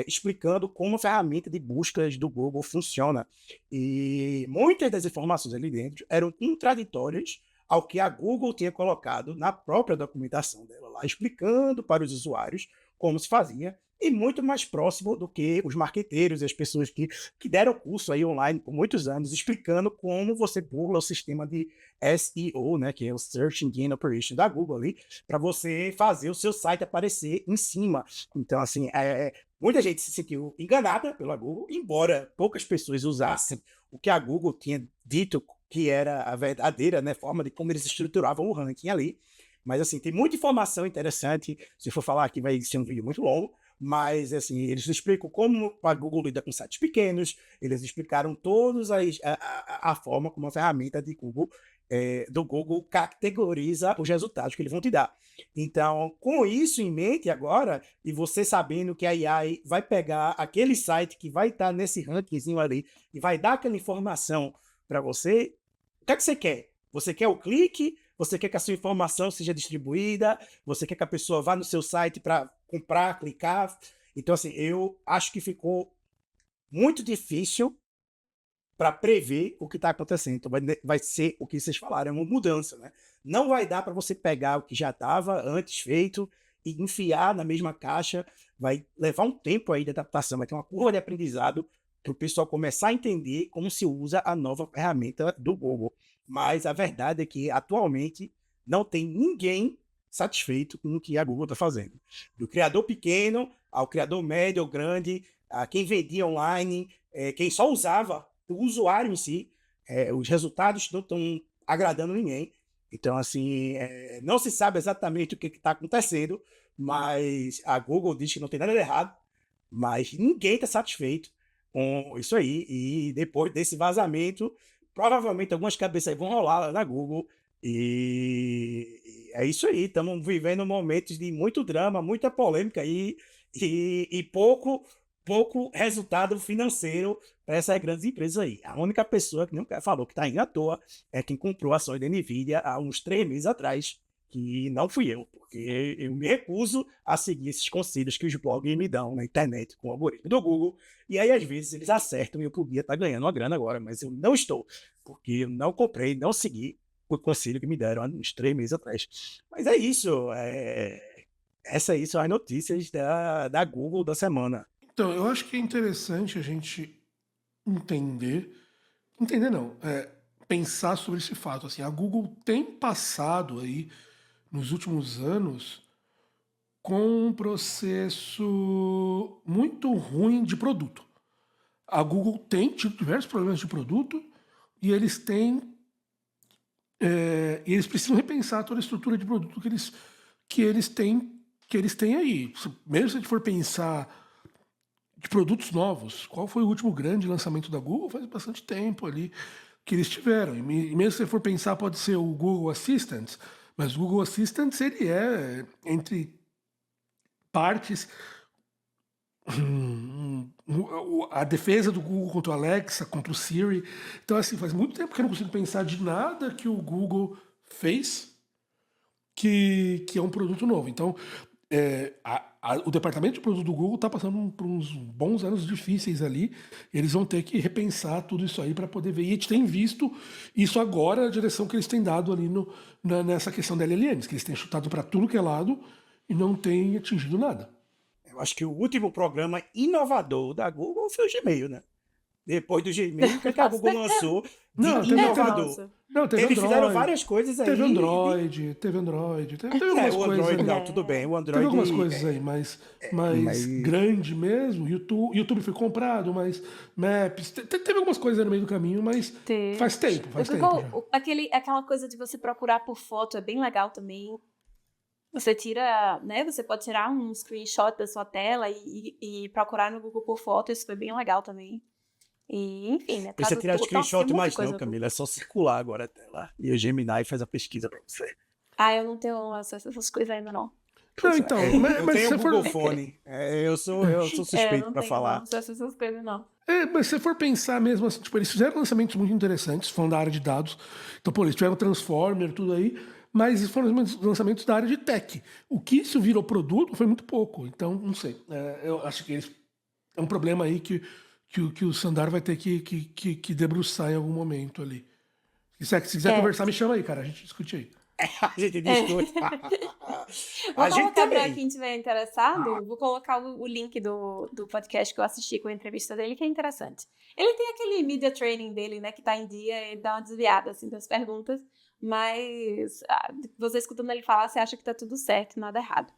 A: explicando como a ferramenta de buscas do Google funciona. E muitas das informações ali dentro eram contraditórias ao que a Google tinha colocado na própria documentação dela lá, explicando para os usuários como se fazia, e muito mais próximo do que os marqueteiros e as pessoas que deram curso aí online por muitos anos, explicando como você burla o sistema de SEO, né, que é o Search Engine Operation da Google ali, para você fazer o seu site aparecer em cima. Então, assim, muita gente se sentiu enganada pela Google, embora poucas pessoas usassem o que a Google tinha dito que era a verdadeira, né, forma de como eles estruturavam o ranking ali. Mas, assim, tem muita informação interessante. Se for falar aqui, vai ser um vídeo muito longo. Mas, assim, eles explicam como a Google lida com sites pequenos, eles explicaram todos a forma como a ferramenta de Google, do Google categoriza os resultados que eles vão te dar. Então, com isso em mente agora, e você sabendo que a AI vai pegar aquele site que vai estar nesse rankingzinho ali e vai dar aquela informação para você, o que é que você quer? Você quer o clique? Você quer que a sua informação seja distribuída? Você quer que a pessoa vá no seu site para comprar, clicar? Então, assim, eu acho que ficou muito difícil para prever o que está acontecendo. Então, vai ser o que vocês falaram, é uma mudança, né? Não vai dar para você pegar o que já estava antes feito e enfiar na mesma caixa. Vai levar um tempo aí de adaptação, vai ter uma curva de aprendizado para o pessoal começar a entender como se usa a nova ferramenta do Google. Mas a verdade é que, atualmente, não tem ninguém satisfeito com o que a Google está fazendo. Do criador pequeno ao criador médio ou grande, a quem vendia online, quem só usava, o usuário em si, os resultados não estão agradando ninguém. Então, assim, não se sabe exatamente o que está acontecendo, mas a Google diz que não tem nada de errado, mas ninguém está satisfeito com isso aí. E depois desse vazamento, provavelmente algumas cabeças aí vão rolar lá na Google. E é isso aí, estamos vivendo momentos de muito drama, muita polêmica aí e pouco resultado financeiro para essas grandes empresas aí. A única pessoa que nunca falou que está indo à toa é quem comprou ações da Nvidia há uns 3 meses atrás, que não fui eu, porque eu me recuso a seguir esses conselhos que os blogs me dão na internet com o algoritmo do Google. E aí, às vezes, eles acertam e eu podia estar ganhando uma grana agora, mas eu não estou, porque eu não comprei, não segui o conselho que me deram há uns 3 meses atrás. Mas é isso. Essas aí são as notícias da Google da semana.
B: Então, eu acho que é interessante a gente entender. Entender não, pensar sobre esse fato. Assim, a Google tem passado aí, nos últimos anos, com um processo muito ruim de produto. A Google tem tido diversos problemas de produto e eles precisam repensar toda a estrutura de produto que eles têm aí. Mesmo se a gente for pensar de produtos novos, qual foi o último grande lançamento da Google? Faz bastante tempo ali que eles tiveram. E mesmo se você for pensar, pode ser o Google Assistant, mas o Google Assistant ele entre partes a defesa do Google contra o Alexa, contra o Siri. Então, assim, faz muito tempo que eu não consigo pensar de nada que o Google fez que é um produto novo. Então, o departamento de produto do Google está passando por uns bons anos difíceis ali. Eles vão ter que repensar tudo isso aí para poder ver. E a gente tem visto isso agora, a direção que eles têm dado ali nessa questão da LLMs, que eles têm chutado para tudo que é lado e não têm atingido nada.
A: Eu acho que o último programa inovador da Google foi o Gmail, né? Depois do Gmail, o que a Google lançou de inovador? Eles fizeram várias coisas aí.
B: Teve Android, teve algumas
A: o
B: coisas.
A: Android, não, tudo bem. O Android,
B: teve algumas coisas aí, mas grande mesmo. YouTube foi comprado, mas Maps. Teve algumas coisas aí no meio do caminho, mas faz tempo.
C: Aquela coisa de você procurar por foto é bem legal também. Você tira, né? Você pode tirar um screenshot da sua tela e procurar no Google por foto. Isso foi bem legal também. E, enfim, né?
A: Precisa tirar screenshot mais não, Camila. É só circular agora a tela. E o Gemini faz a pesquisa pra você.
C: Eu não tenho essas coisas ainda, não.
B: Não, então,
A: eu tenho o Google Phone. Eu sou suspeito pra falar.
C: Eu não tenho essas coisas, não.
B: Mas se você for pensar mesmo assim, tipo, eles fizeram lançamentos muito interessantes, falando da área de dados. Então, pô, eles tiveram Transformer, tudo aí, mas foram lançamentos da área de tech. O que isso virou produto foi muito pouco. Então, não sei. Eu acho que é um problema aí que o Sundar vai ter que debruçar em algum momento ali. Se quiser conversar, me chama aí, cara. A gente discute aí.
A: A gente discute.
C: Vou
A: A gente
C: colocar para
A: também.
C: quem tiver interessado, vou colocar o link do podcast que eu assisti com a entrevista dele, que é interessante. Ele tem aquele media training dele, né, que tá em dia, ele dá uma desviada, assim, das perguntas, mas você escutando ele falar, você acha que tá tudo certo, nada errado.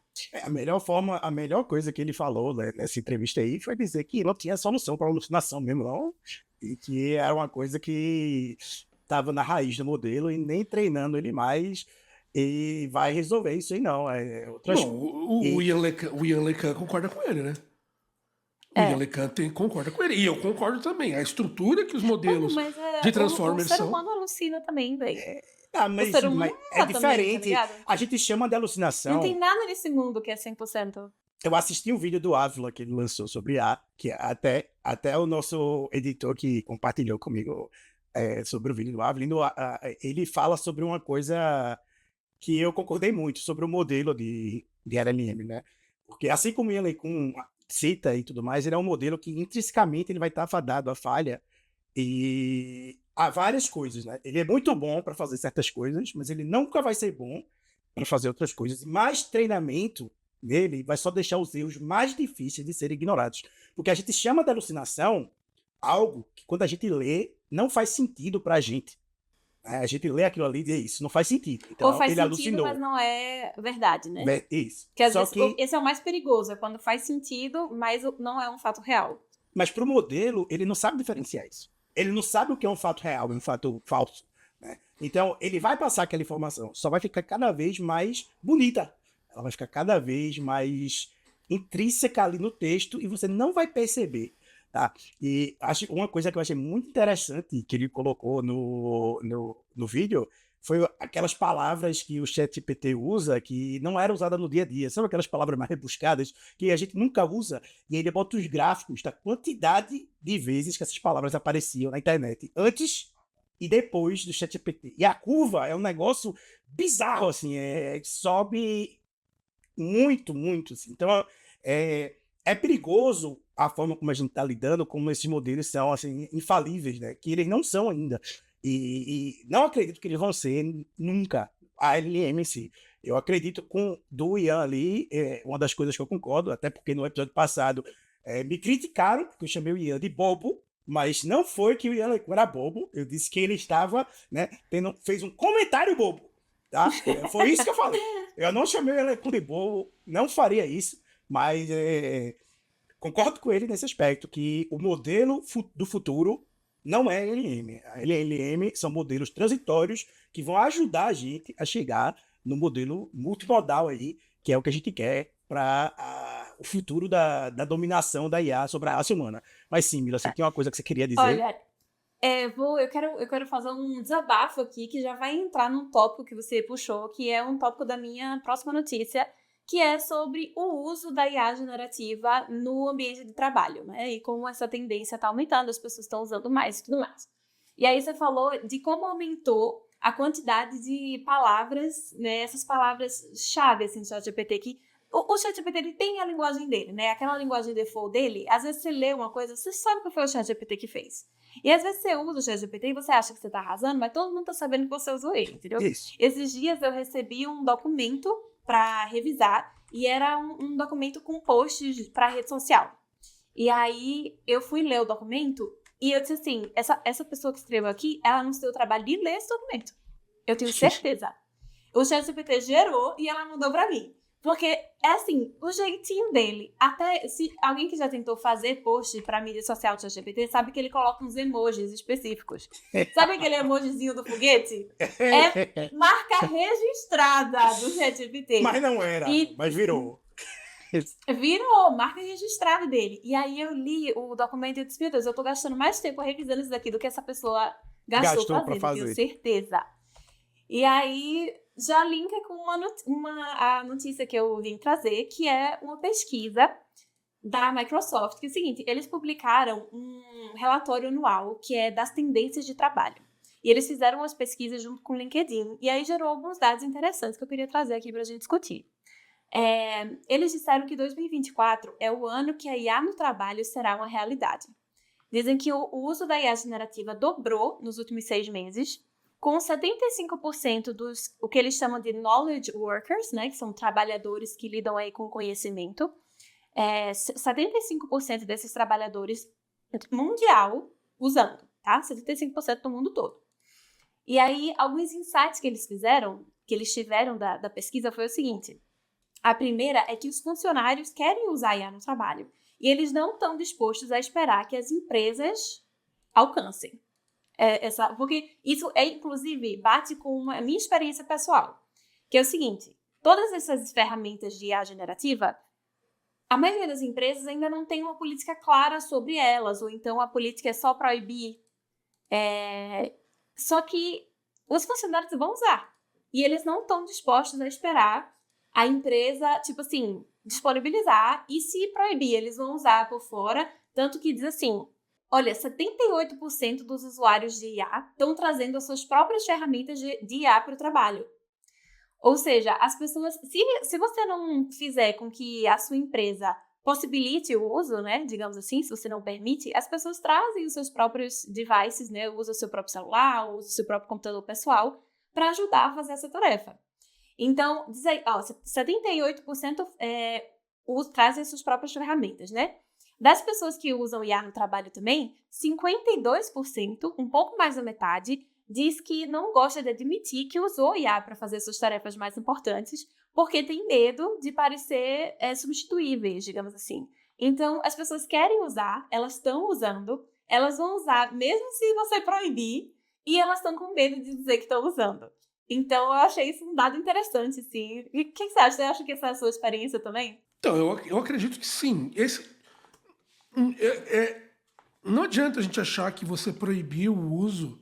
A: A melhor coisa que ele falou, né, nessa entrevista aí foi dizer que não tinha solução para alucinação mesmo, não. E que era uma coisa que estava na raiz do modelo e nem treinando ele mais e vai resolver isso aí, não.
B: Não, o Ian LeCun concorda com ele, né? O Ian LeCun concorda com ele. E eu concordo também. A estrutura que os modelos
C: mas
B: de Transformers
C: o ser
B: são...
C: humano alucina também, velho.
A: Mas,
C: o ser humano
A: é
C: também,
A: diferente.
C: tá ligado?
A: A gente chama de alucinação.
C: Não tem nada nesse mundo que é 100%.
A: Eu assisti um vídeo do Ávila que ele lançou sobre IA, que até o nosso editor que compartilhou comigo sobre o vídeo do Ávila, ele fala sobre uma coisa que eu concordei muito, sobre o modelo de LLM, né? Porque assim como ele com cita e tudo mais, ele é um modelo que intrinsecamente ele vai estar fadado à falha e há várias coisas, né? Ele é muito bom para fazer certas coisas, mas ele nunca vai ser bom para fazer outras coisas. Mais treinamento nele vai só deixar os erros mais difíceis de serem ignorados. Porque a gente chama de alucinação algo que, quando a gente lê, não faz sentido para a gente. A gente lê aquilo ali e diz isso, não faz sentido. Então,
C: Ou faz
A: ele
C: sentido,
A: alucinou.
C: mas não é verdade, né?
A: Isso.
C: Porque às
A: Só
C: vezes
A: que,
C: esse é o mais perigoso, é quando faz sentido, mas não é um fato real.
A: mas para o modelo, ele não sabe diferenciar isso. Ele não sabe o que é um fato real e um fato falso. Né? Então, ele vai passar aquela informação, só vai ficar cada vez mais bonita. Ela vai ficar cada vez mais intrínseca ali no texto e você não vai perceber. Tá? E uma coisa que eu achei muito interessante que ele colocou no vídeo foi aquelas palavras que o ChatGPT usa que não era usada no dia a dia. Sabe aquelas palavras mais rebuscadas que a gente nunca usa? E ele bota os gráficos da quantidade de vezes que essas palavras apareciam na internet antes e depois do ChatGPT. E a curva é um negócio bizarro, assim, sobe muito, muito. Assim. Então, é perigoso a forma como a gente está lidando, como esses modelos são assim, infalíveis, né? Que eles não são ainda. E não acredito que eles vão ser nunca a LLM em si. Eu acredito do Ian ali, uma das coisas que eu concordo, até porque no episódio passado me criticaram, porque eu chamei o Ian de bobo, mas não foi que o Ian era bobo, eu disse que ele estava, né, fez um comentário bobo, tá? Foi isso que eu falei. Eu não chamei o Ian de bobo, não faria isso, mas concordo com ele nesse aspecto, que o modelo do futuro não é LLM. A LLM são modelos transitórios que vão ajudar a gente a chegar no modelo multimodal aí, que é o que a gente quer para o futuro da dominação da IA sobre a raça humana. Mas sim, Mila, você tem uma coisa que você queria dizer?
C: Olha, eu quero fazer um desabafo aqui que já vai entrar num tópico que você puxou, que é um tópico da minha próxima notícia, que é sobre o uso da IA generativa no ambiente de trabalho, né? E como essa tendência está aumentando, as pessoas estão usando mais e tudo mais. E aí você falou de como aumentou a quantidade de palavras, né? Essas palavras-chave, assim, do ChatGPT, que o ChatGPT, ele tem a linguagem dele, né? Aquela linguagem default dele, às vezes você lê uma coisa, você sabe que foi o ChatGPT que fez. E às vezes você usa o ChatGPT e você acha que você tá arrasando, mas todo mundo tá sabendo que você usou ele, entendeu?
A: Isso.
C: Esses dias eu recebi um documento para revisar e era um documento com posts para rede social. E aí eu fui ler o documento e eu disse assim, essa pessoa que escreveu aqui, ela não se deu o trabalho de ler esse documento. Eu tenho certeza. O ChatGPT gerou e ela mandou para mim. Porque, é assim, o jeitinho dele, até se alguém que já tentou fazer post pra mídia social do ChatGPT, sabe que ele coloca uns emojis específicos. Sabe aquele emojizinho do foguete? É marca registrada do ChatGPT.
A: Mas não era, mas virou.
C: Virou, marca registrada dele. E aí eu li o documento e eu disse, meu Deus, eu tô gastando mais tempo revisando isso daqui do que essa pessoa gastou fazendo, tenho certeza. E aí já linka com a notícia que eu vim trazer, que é uma pesquisa da Microsoft, que é o seguinte, eles publicaram um relatório anual que é das tendências de trabalho. E eles fizeram umas pesquisas junto com o LinkedIn, e aí gerou alguns dados interessantes que eu queria trazer aqui para a gente discutir. Eles disseram que 2024 é o ano que a IA no trabalho será uma realidade. Dizem que o uso da IA generativa dobrou nos últimos 6 meses, com 75% dos, o que eles chamam de knowledge workers, né, que são trabalhadores que lidam aí com conhecimento, 75% desses trabalhadores mundial usando, tá? 75% do mundo todo. E aí, alguns insights que eles tiveram da pesquisa foi o seguinte. A primeira é que os funcionários querem usar IA no trabalho e eles não estão dispostos a esperar que as empresas alcancem. Porque isso, inclusive, bate com a minha experiência pessoal, que é o seguinte, todas essas ferramentas de IA generativa, a maioria das empresas ainda não tem uma política clara sobre elas, ou então a política é só proibir. Só que os funcionários vão usar, e eles não estão dispostos a esperar a empresa, tipo assim, disponibilizar, e se proibir, eles vão usar por fora, tanto que diz assim, olha, 78% dos usuários de IA estão trazendo as suas próprias ferramentas de IA para o trabalho. Ou seja, as pessoas, se você não fizer com que a sua empresa possibilite o uso, né, digamos assim, se você não permite, as pessoas trazem os seus próprios devices, né, usam o seu próprio celular, usam o seu próprio computador pessoal para ajudar a fazer essa tarefa. Então, diz aí, 78% trazem as suas próprias ferramentas, né? Das pessoas que usam IA no trabalho também, 52%, um pouco mais da metade, diz que não gosta de admitir que usou IA para fazer suas tarefas mais importantes, porque tem medo de parecer substituíveis, digamos assim. Então, as pessoas querem usar, elas estão usando, elas vão usar mesmo se você proibir, e elas estão com medo de dizer que estão usando. Então, eu achei isso um dado interessante, sim. E o que você acha? Você acha que essa é a sua experiência também?
B: Então, eu acredito que sim. Não adianta a gente achar que você proibir o uso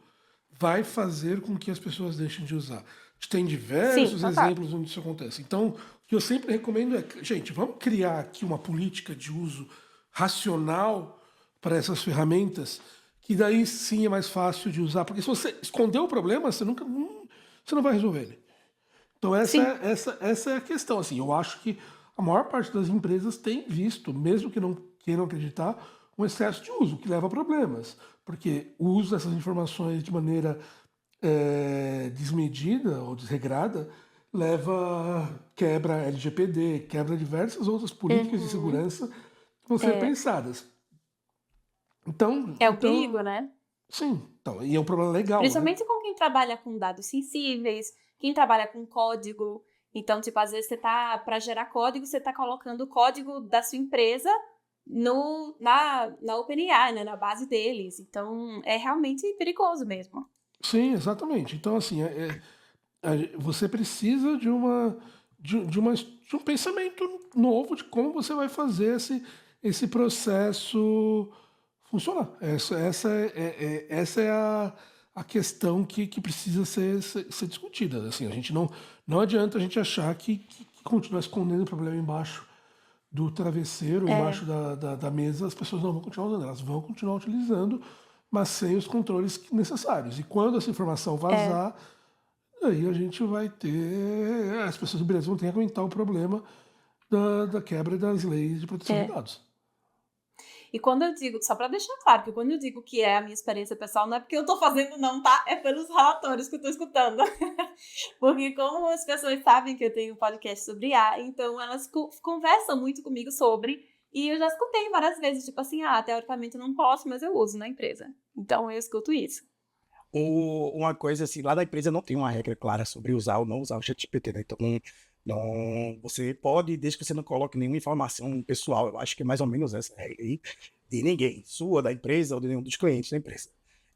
B: vai fazer com que as pessoas deixem de usar. A gente tem diversos exemplos onde isso acontece. Então, o que eu sempre recomendo é, gente, vamos criar aqui uma política de uso racional para essas ferramentas, que daí sim é mais fácil de usar. Porque se você esconder o problema, você não vai resolver ele. Então, essa é a questão. Assim, eu acho que a maior parte das empresas tem visto, mesmo que não queiram acreditar, um excesso de uso, que leva a problemas. Porque o uso dessas informações de maneira desmedida ou desregrada quebra LGPD, quebra diversas outras políticas de segurança que vão ser pensadas. Então,
C: o perigo, né?
B: Sim, então, e é um problema legal.
C: Principalmente com quem trabalha com dados sensíveis, quem trabalha com código. Então, tipo, às vezes para gerar código, você tá colocando o código da sua empresa na OpenAI, né, na base deles. Então, é realmente perigoso mesmo.
B: Sim, exatamente. Então, assim, você precisa de um pensamento novo de como você vai fazer esse processo funcionar. Essa é a questão que precisa ser discutida. Assim, a gente não adianta a gente achar que continuar escondendo o problema embaixo do travesseiro, embaixo da mesa, as pessoas não vão continuar usando, elas vão continuar utilizando, mas sem os controles necessários. E quando essa informação vazar, aí a gente vai ter... As pessoas do Brasil vão ter que aguentar o problema da quebra das leis de proteção de dados.
C: E quando eu digo, só para deixar claro, que quando eu digo que é a minha experiência pessoal, não é porque eu tô fazendo não, tá? É pelos relatórios que eu tô escutando. Porque como as pessoas sabem que eu tenho um podcast sobre IA, então elas conversam muito comigo sobre, e eu já escutei várias vezes, tipo assim, teoricamente eu não posso, mas eu uso na empresa. Então eu escuto isso.
A: Uma coisa assim, lá da empresa não tem uma regra clara sobre usar ou não usar o ChatGPT, né? Então, não, você pode, desde que você não coloque nenhuma informação pessoal, eu acho que é mais ou menos essa regra aí, de ninguém, sua, da empresa ou de nenhum dos clientes da empresa.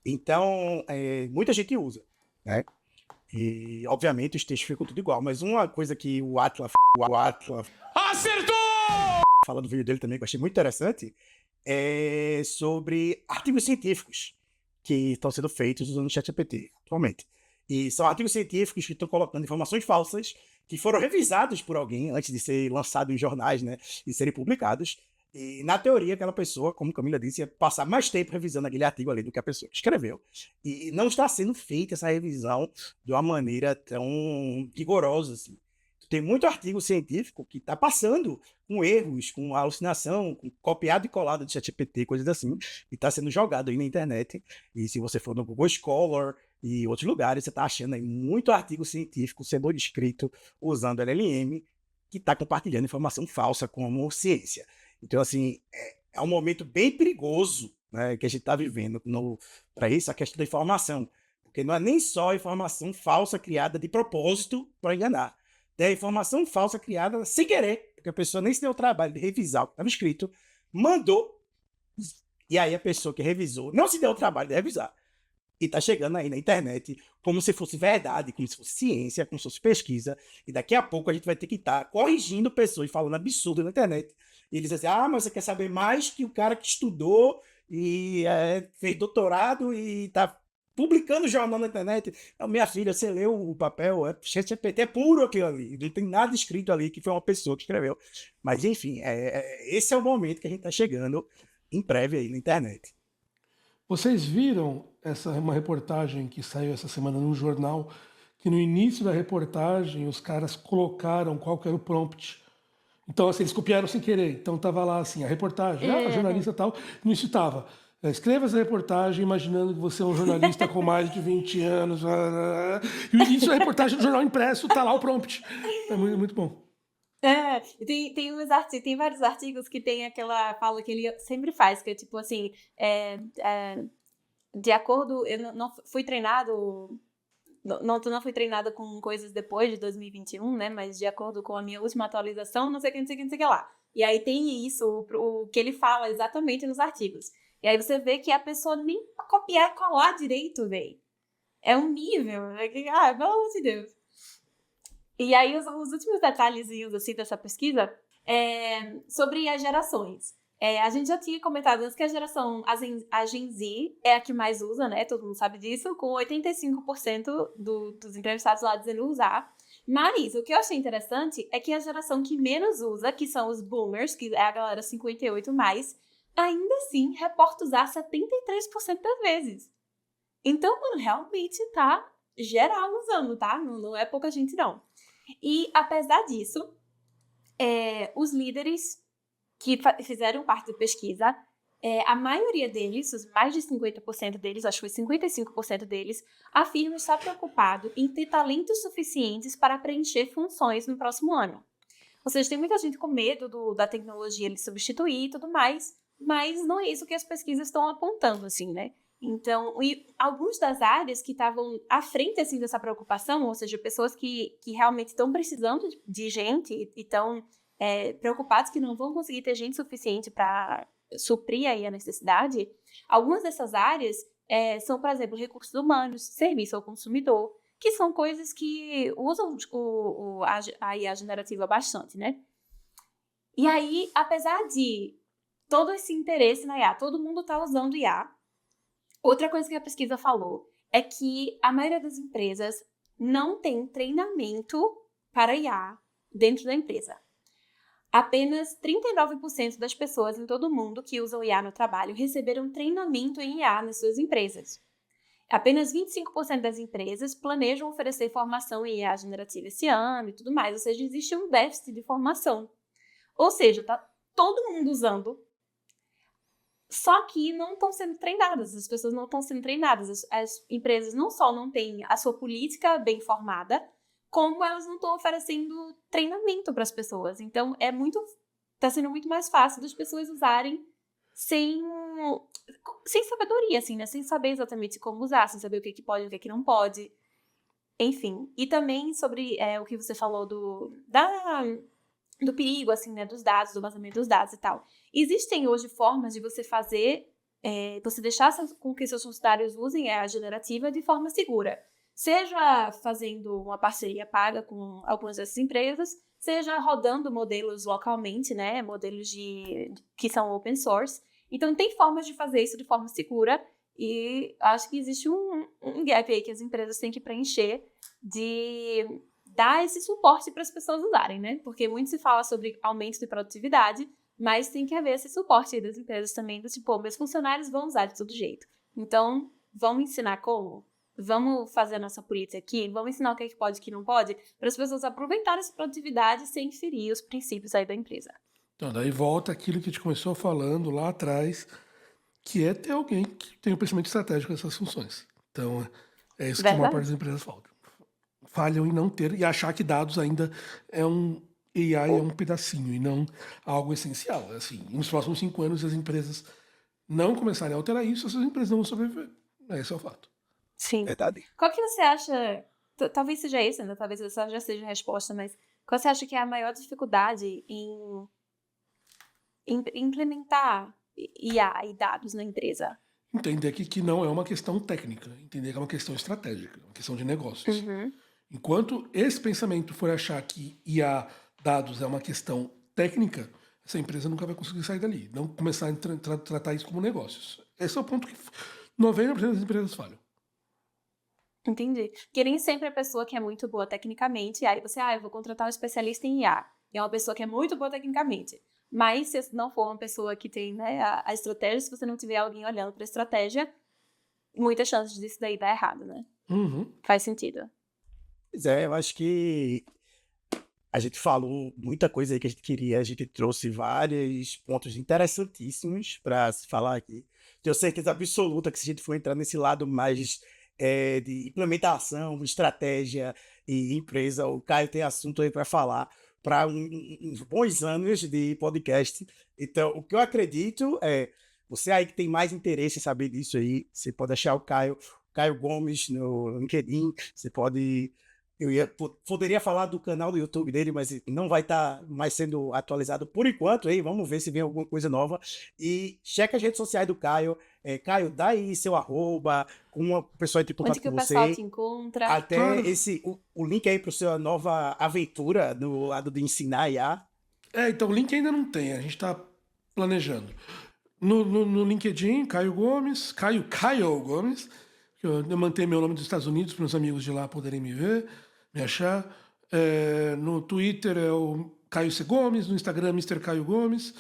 A: Então, muita gente usa, né? E, obviamente, os textos ficam tudo igual, mas uma coisa que o Atlas acertou! Fala do vídeo dele também, que eu achei muito interessante, é sobre artigos científicos que estão sendo feitos usando o ChatGPT atualmente. E são artigos científicos que estão colocando informações falsas que foram revisados por alguém antes de ser lançados em jornais, né, e serem publicados. E, na teoria, aquela pessoa, como Camila disse, ia passar mais tempo revisando aquele artigo ali do que a pessoa que escreveu. E não está sendo feita essa revisão de uma maneira tão rigorosa assim. Tem muito artigo científico que está passando com erros, com alucinação, com copiado e colado de ChatGPT, coisas assim, e está sendo jogado aí na internet. E se você for no Google Scholar, e outros lugares, você está achando aí muito artigo científico sendo escrito usando LLM, que está compartilhando informação falsa como ciência. Então, assim, é um momento bem perigoso, né, que a gente está vivendo para isso, a questão da informação. Porque não é nem só informação falsa criada de propósito para enganar. Tem informação falsa criada sem querer, porque a pessoa nem se deu o trabalho de revisar o que estava escrito, mandou, e aí a pessoa que revisou não se deu o trabalho de revisar. E está chegando aí na internet como se fosse verdade, como se fosse ciência, como se fosse pesquisa. E daqui a pouco a gente vai ter que estar corrigindo pessoas falando absurdo na internet. E eles dizem assim, mas você quer saber mais que o cara que estudou e fez doutorado e está publicando jornal na internet. Então, minha filha, você leu o papel, ChatGPT é puro aquilo ali. Não tem nada escrito ali que foi uma pessoa que escreveu. Mas, enfim, esse é o momento que a gente está chegando em breve aí na internet.
B: Vocês viram uma reportagem que saiu essa semana num jornal, que no início da reportagem os caras colocaram qual que era o prompt. Então, assim, eles copiaram sem querer. Então, tava lá, assim, a reportagem, a jornalista tal, no início tava, escreva essa reportagem imaginando que você é um jornalista com mais de 20 anos. E o início da reportagem do jornal impresso, tá lá o prompt. É muito, muito bom.
C: Tem vários artigos que tem aquela fala que ele sempre faz, que é tipo assim, de acordo, eu não fui treinado, não fui treinada com coisas depois de 2021, né, mas de acordo com a minha última atualização, não sei o que lá. E aí tem isso, o que ele fala exatamente nos artigos. E aí você vê que a pessoa nem pra copiar e colar direito, velho. É um nível, pelo amor de Deus. E aí, os últimos detalhezinhos assim, dessa pesquisa sobre as gerações. A gente já tinha comentado antes que a Gen Z é a que mais usa, né? Todo mundo sabe disso, com 85% dos entrevistados lá dizendo usar. Mas o que eu achei interessante é que a geração que menos usa, que são os boomers, que é a galera 58+, ainda assim reporta usar 73% das vezes. Então, mano, realmente tá geral usando, tá? Não é pouca gente, não. E, apesar disso, os líderes que fizeram parte da pesquisa, a maioria deles, os mais de 50% deles, acho que foi 55% deles, afirmam estar preocupado em ter talentos suficientes para preencher funções no próximo ano. Ou seja, tem muita gente com medo da tecnologia ele substituir e tudo mais, mas não é isso que as pesquisas estão apontando, assim, né? Então, e algumas das áreas que estavam à frente, assim, dessa preocupação, ou seja, pessoas que realmente estão precisando de gente e estão preocupados que não vão conseguir ter gente suficiente para suprir aí a necessidade, algumas dessas áreas são, por exemplo, recursos humanos, serviço ao consumidor, que são coisas que usam a IA generativa bastante, né? E aí, apesar de todo esse interesse na IA, todo mundo está usando IA, outra coisa que a pesquisa falou é que a maioria das empresas não tem treinamento para IA dentro da empresa. Apenas 39% das pessoas em todo o mundo que usam IA no trabalho receberam treinamento em IA nas suas empresas. Apenas 25% das empresas planejam oferecer formação em IA generativa esse ano e tudo mais, ou seja, existe um déficit de formação. Ou seja, está todo mundo usando, só que não estão sendo treinadas, as pessoas não estão sendo treinadas, as empresas não só não têm a sua política bem formada, como elas não estão oferecendo treinamento para as pessoas. Então, está sendo muito mais fácil das pessoas usarem sem sabedoria, assim, né? Sem saber exatamente como usar, sem saber o que pode e o que não pode. Enfim, e também sobre o que você falou do perigo, assim, né, dos dados, do vazamento dos dados e tal. Existem hoje formas de você fazer, você deixar com que seus funcionários usem a generativa de forma segura. Seja fazendo uma parceria paga com algumas dessas empresas, seja rodando modelos localmente, né, modelos que são open source. Então, tem formas de fazer isso de forma segura e acho que existe um gap aí que as empresas têm que preencher de dar esse suporte para as pessoas usarem, né? Porque muito se fala sobre aumento de produtividade, mas tem que haver esse suporte aí das empresas também, do tipo, meus funcionários vão usar de todo jeito. Então, vamos ensinar como? Vamos fazer a nossa política aqui? Vamos ensinar o que pode e o que não pode? Para as pessoas aproveitarem essa produtividade sem ferir os princípios aí da empresa.
B: Então, daí volta aquilo que a gente começou falando lá atrás, que é ter alguém que tem um pensamento estratégico nessas funções. Então, É isso que a maior
C: Verdade.
B: parte das empresas falham em não ter e achar que dados ainda é um AI é um pedacinho e não algo essencial. Assim, nos próximos 5 anos, se as empresas não começarem a alterar isso, essas empresas não vão sobreviver. Esse é o fato.
C: Sim.
A: Verdade.
C: Qual que você acha, talvez seja esse, né? Talvez essa já seja a resposta, mas qual você acha que é a maior dificuldade em implementar IA e dados na empresa?
B: Entender que não é uma questão técnica, entender que é uma questão estratégica, uma questão de negócios. Enquanto esse pensamento for achar que IA, dados é uma questão técnica, essa empresa nunca vai conseguir sair dali. Não começar a tratar isso como negócios. Esse é o ponto que 90% das empresas falham.
C: Entendi. Porque nem sempre a pessoa que é muito boa tecnicamente, aí você, eu vou contratar um especialista em IA. E é uma pessoa que é muito boa tecnicamente. Mas se não for uma pessoa que tem, né, a estratégia, se você não tiver alguém olhando para a estratégia, muitas chances disso daí dar errado, né? Faz sentido.
A: Pois é, eu acho que a gente falou muita coisa aí que a gente queria, a gente trouxe vários pontos interessantíssimos para se falar aqui. Tenho certeza absoluta que se a gente for entrar nesse lado mais de implementação, estratégia e empresa, o Caio tem assunto aí para falar para uns bons anos de podcast. Então, o que eu acredito é, você aí que tem mais interesse em saber disso aí, você pode achar o Caio Gomes no LinkedIn, você pode... poderia falar do canal do YouTube dele, mas não vai estar mais sendo atualizado por enquanto, aí vamos ver se vem alguma coisa nova. E checa as redes sociais do Caio. Caio, dá aí seu arroba, como a pessoa entra em contato
C: Onde que
A: com
C: o pessoal
A: você.
C: te encontra?
A: Até
B: Claro.
A: o link aí para sua nova aventura no lado de ensinar IA.
B: Então o link ainda não tem, a gente está planejando. No LinkedIn, Caio Gomes, Caio Gomes, que eu mantenho meu nome dos Estados Unidos para os amigos de lá poderem me ver, me achar. No Twitter é o Caio C. Gomes, no Instagram Mr. Caio Gomes.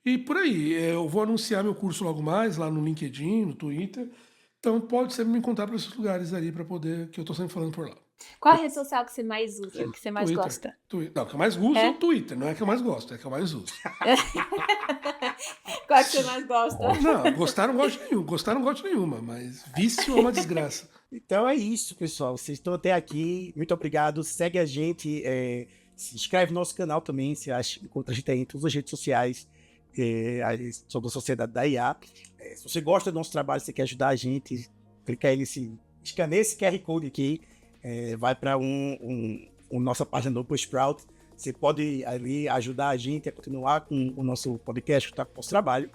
B: E por aí, eu vou anunciar meu curso logo mais, lá no LinkedIn, no Twitter. Então pode sempre me encontrar para esses lugares ali para poder, que eu estou sempre falando por lá.
C: Qual a rede social que você mais usa, que você mais
B: Twitter.
C: gosta?
B: Não, o que eu mais uso é o Twitter, não é que eu mais gosto, é que eu mais uso.
C: Qual que você mais gosta?
B: Não, gostar não gosto de nenhum, gostar não gosto de nenhuma, mas vício é uma desgraça.
A: Então é isso, pessoal. Vocês estão até aqui. Muito obrigado. Segue a gente. Se inscreve no nosso canal também. Você encontra a gente aí em todas as redes sociais sobre a Sociedade da IA. Se você gosta do nosso trabalho, você quer ajudar a gente, clica aí escaneia esse QR Code aqui. Vai para nossa página do Sprout. Você pode ali ajudar a gente a continuar com o nosso podcast, com o nosso trabalho.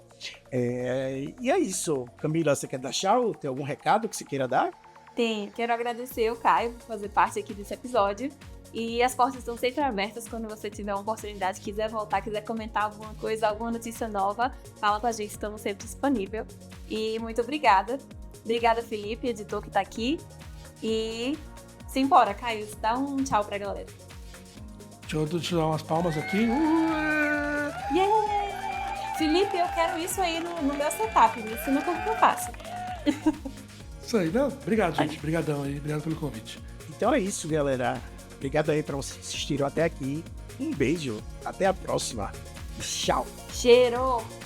A: E é isso. Camila, você quer dar tchau? Tem algum recado que você queira dar?
C: Tenho. Quero agradecer o Caio por fazer parte aqui desse episódio. E as portas estão sempre abertas quando você tiver uma oportunidade, quiser voltar, quiser comentar alguma coisa, alguma notícia nova, fala com a gente, estamos sempre disponíveis. E muito obrigada. Obrigada, Felipe, editor que tá aqui. E simbora, Caio, dá um tchau pra galera.
B: Deixa eu dar umas palmas aqui.
C: Yeah! Felipe, eu quero isso aí no meu setup, me ensina como que eu faço.
B: Isso aí, não, obrigado, gente. Obrigadão aí, obrigado pelo convite.
A: Então é isso, galera. Obrigado aí pra vocês que assistiram até aqui. Um beijo, até a próxima. Tchau.
C: Cheiro!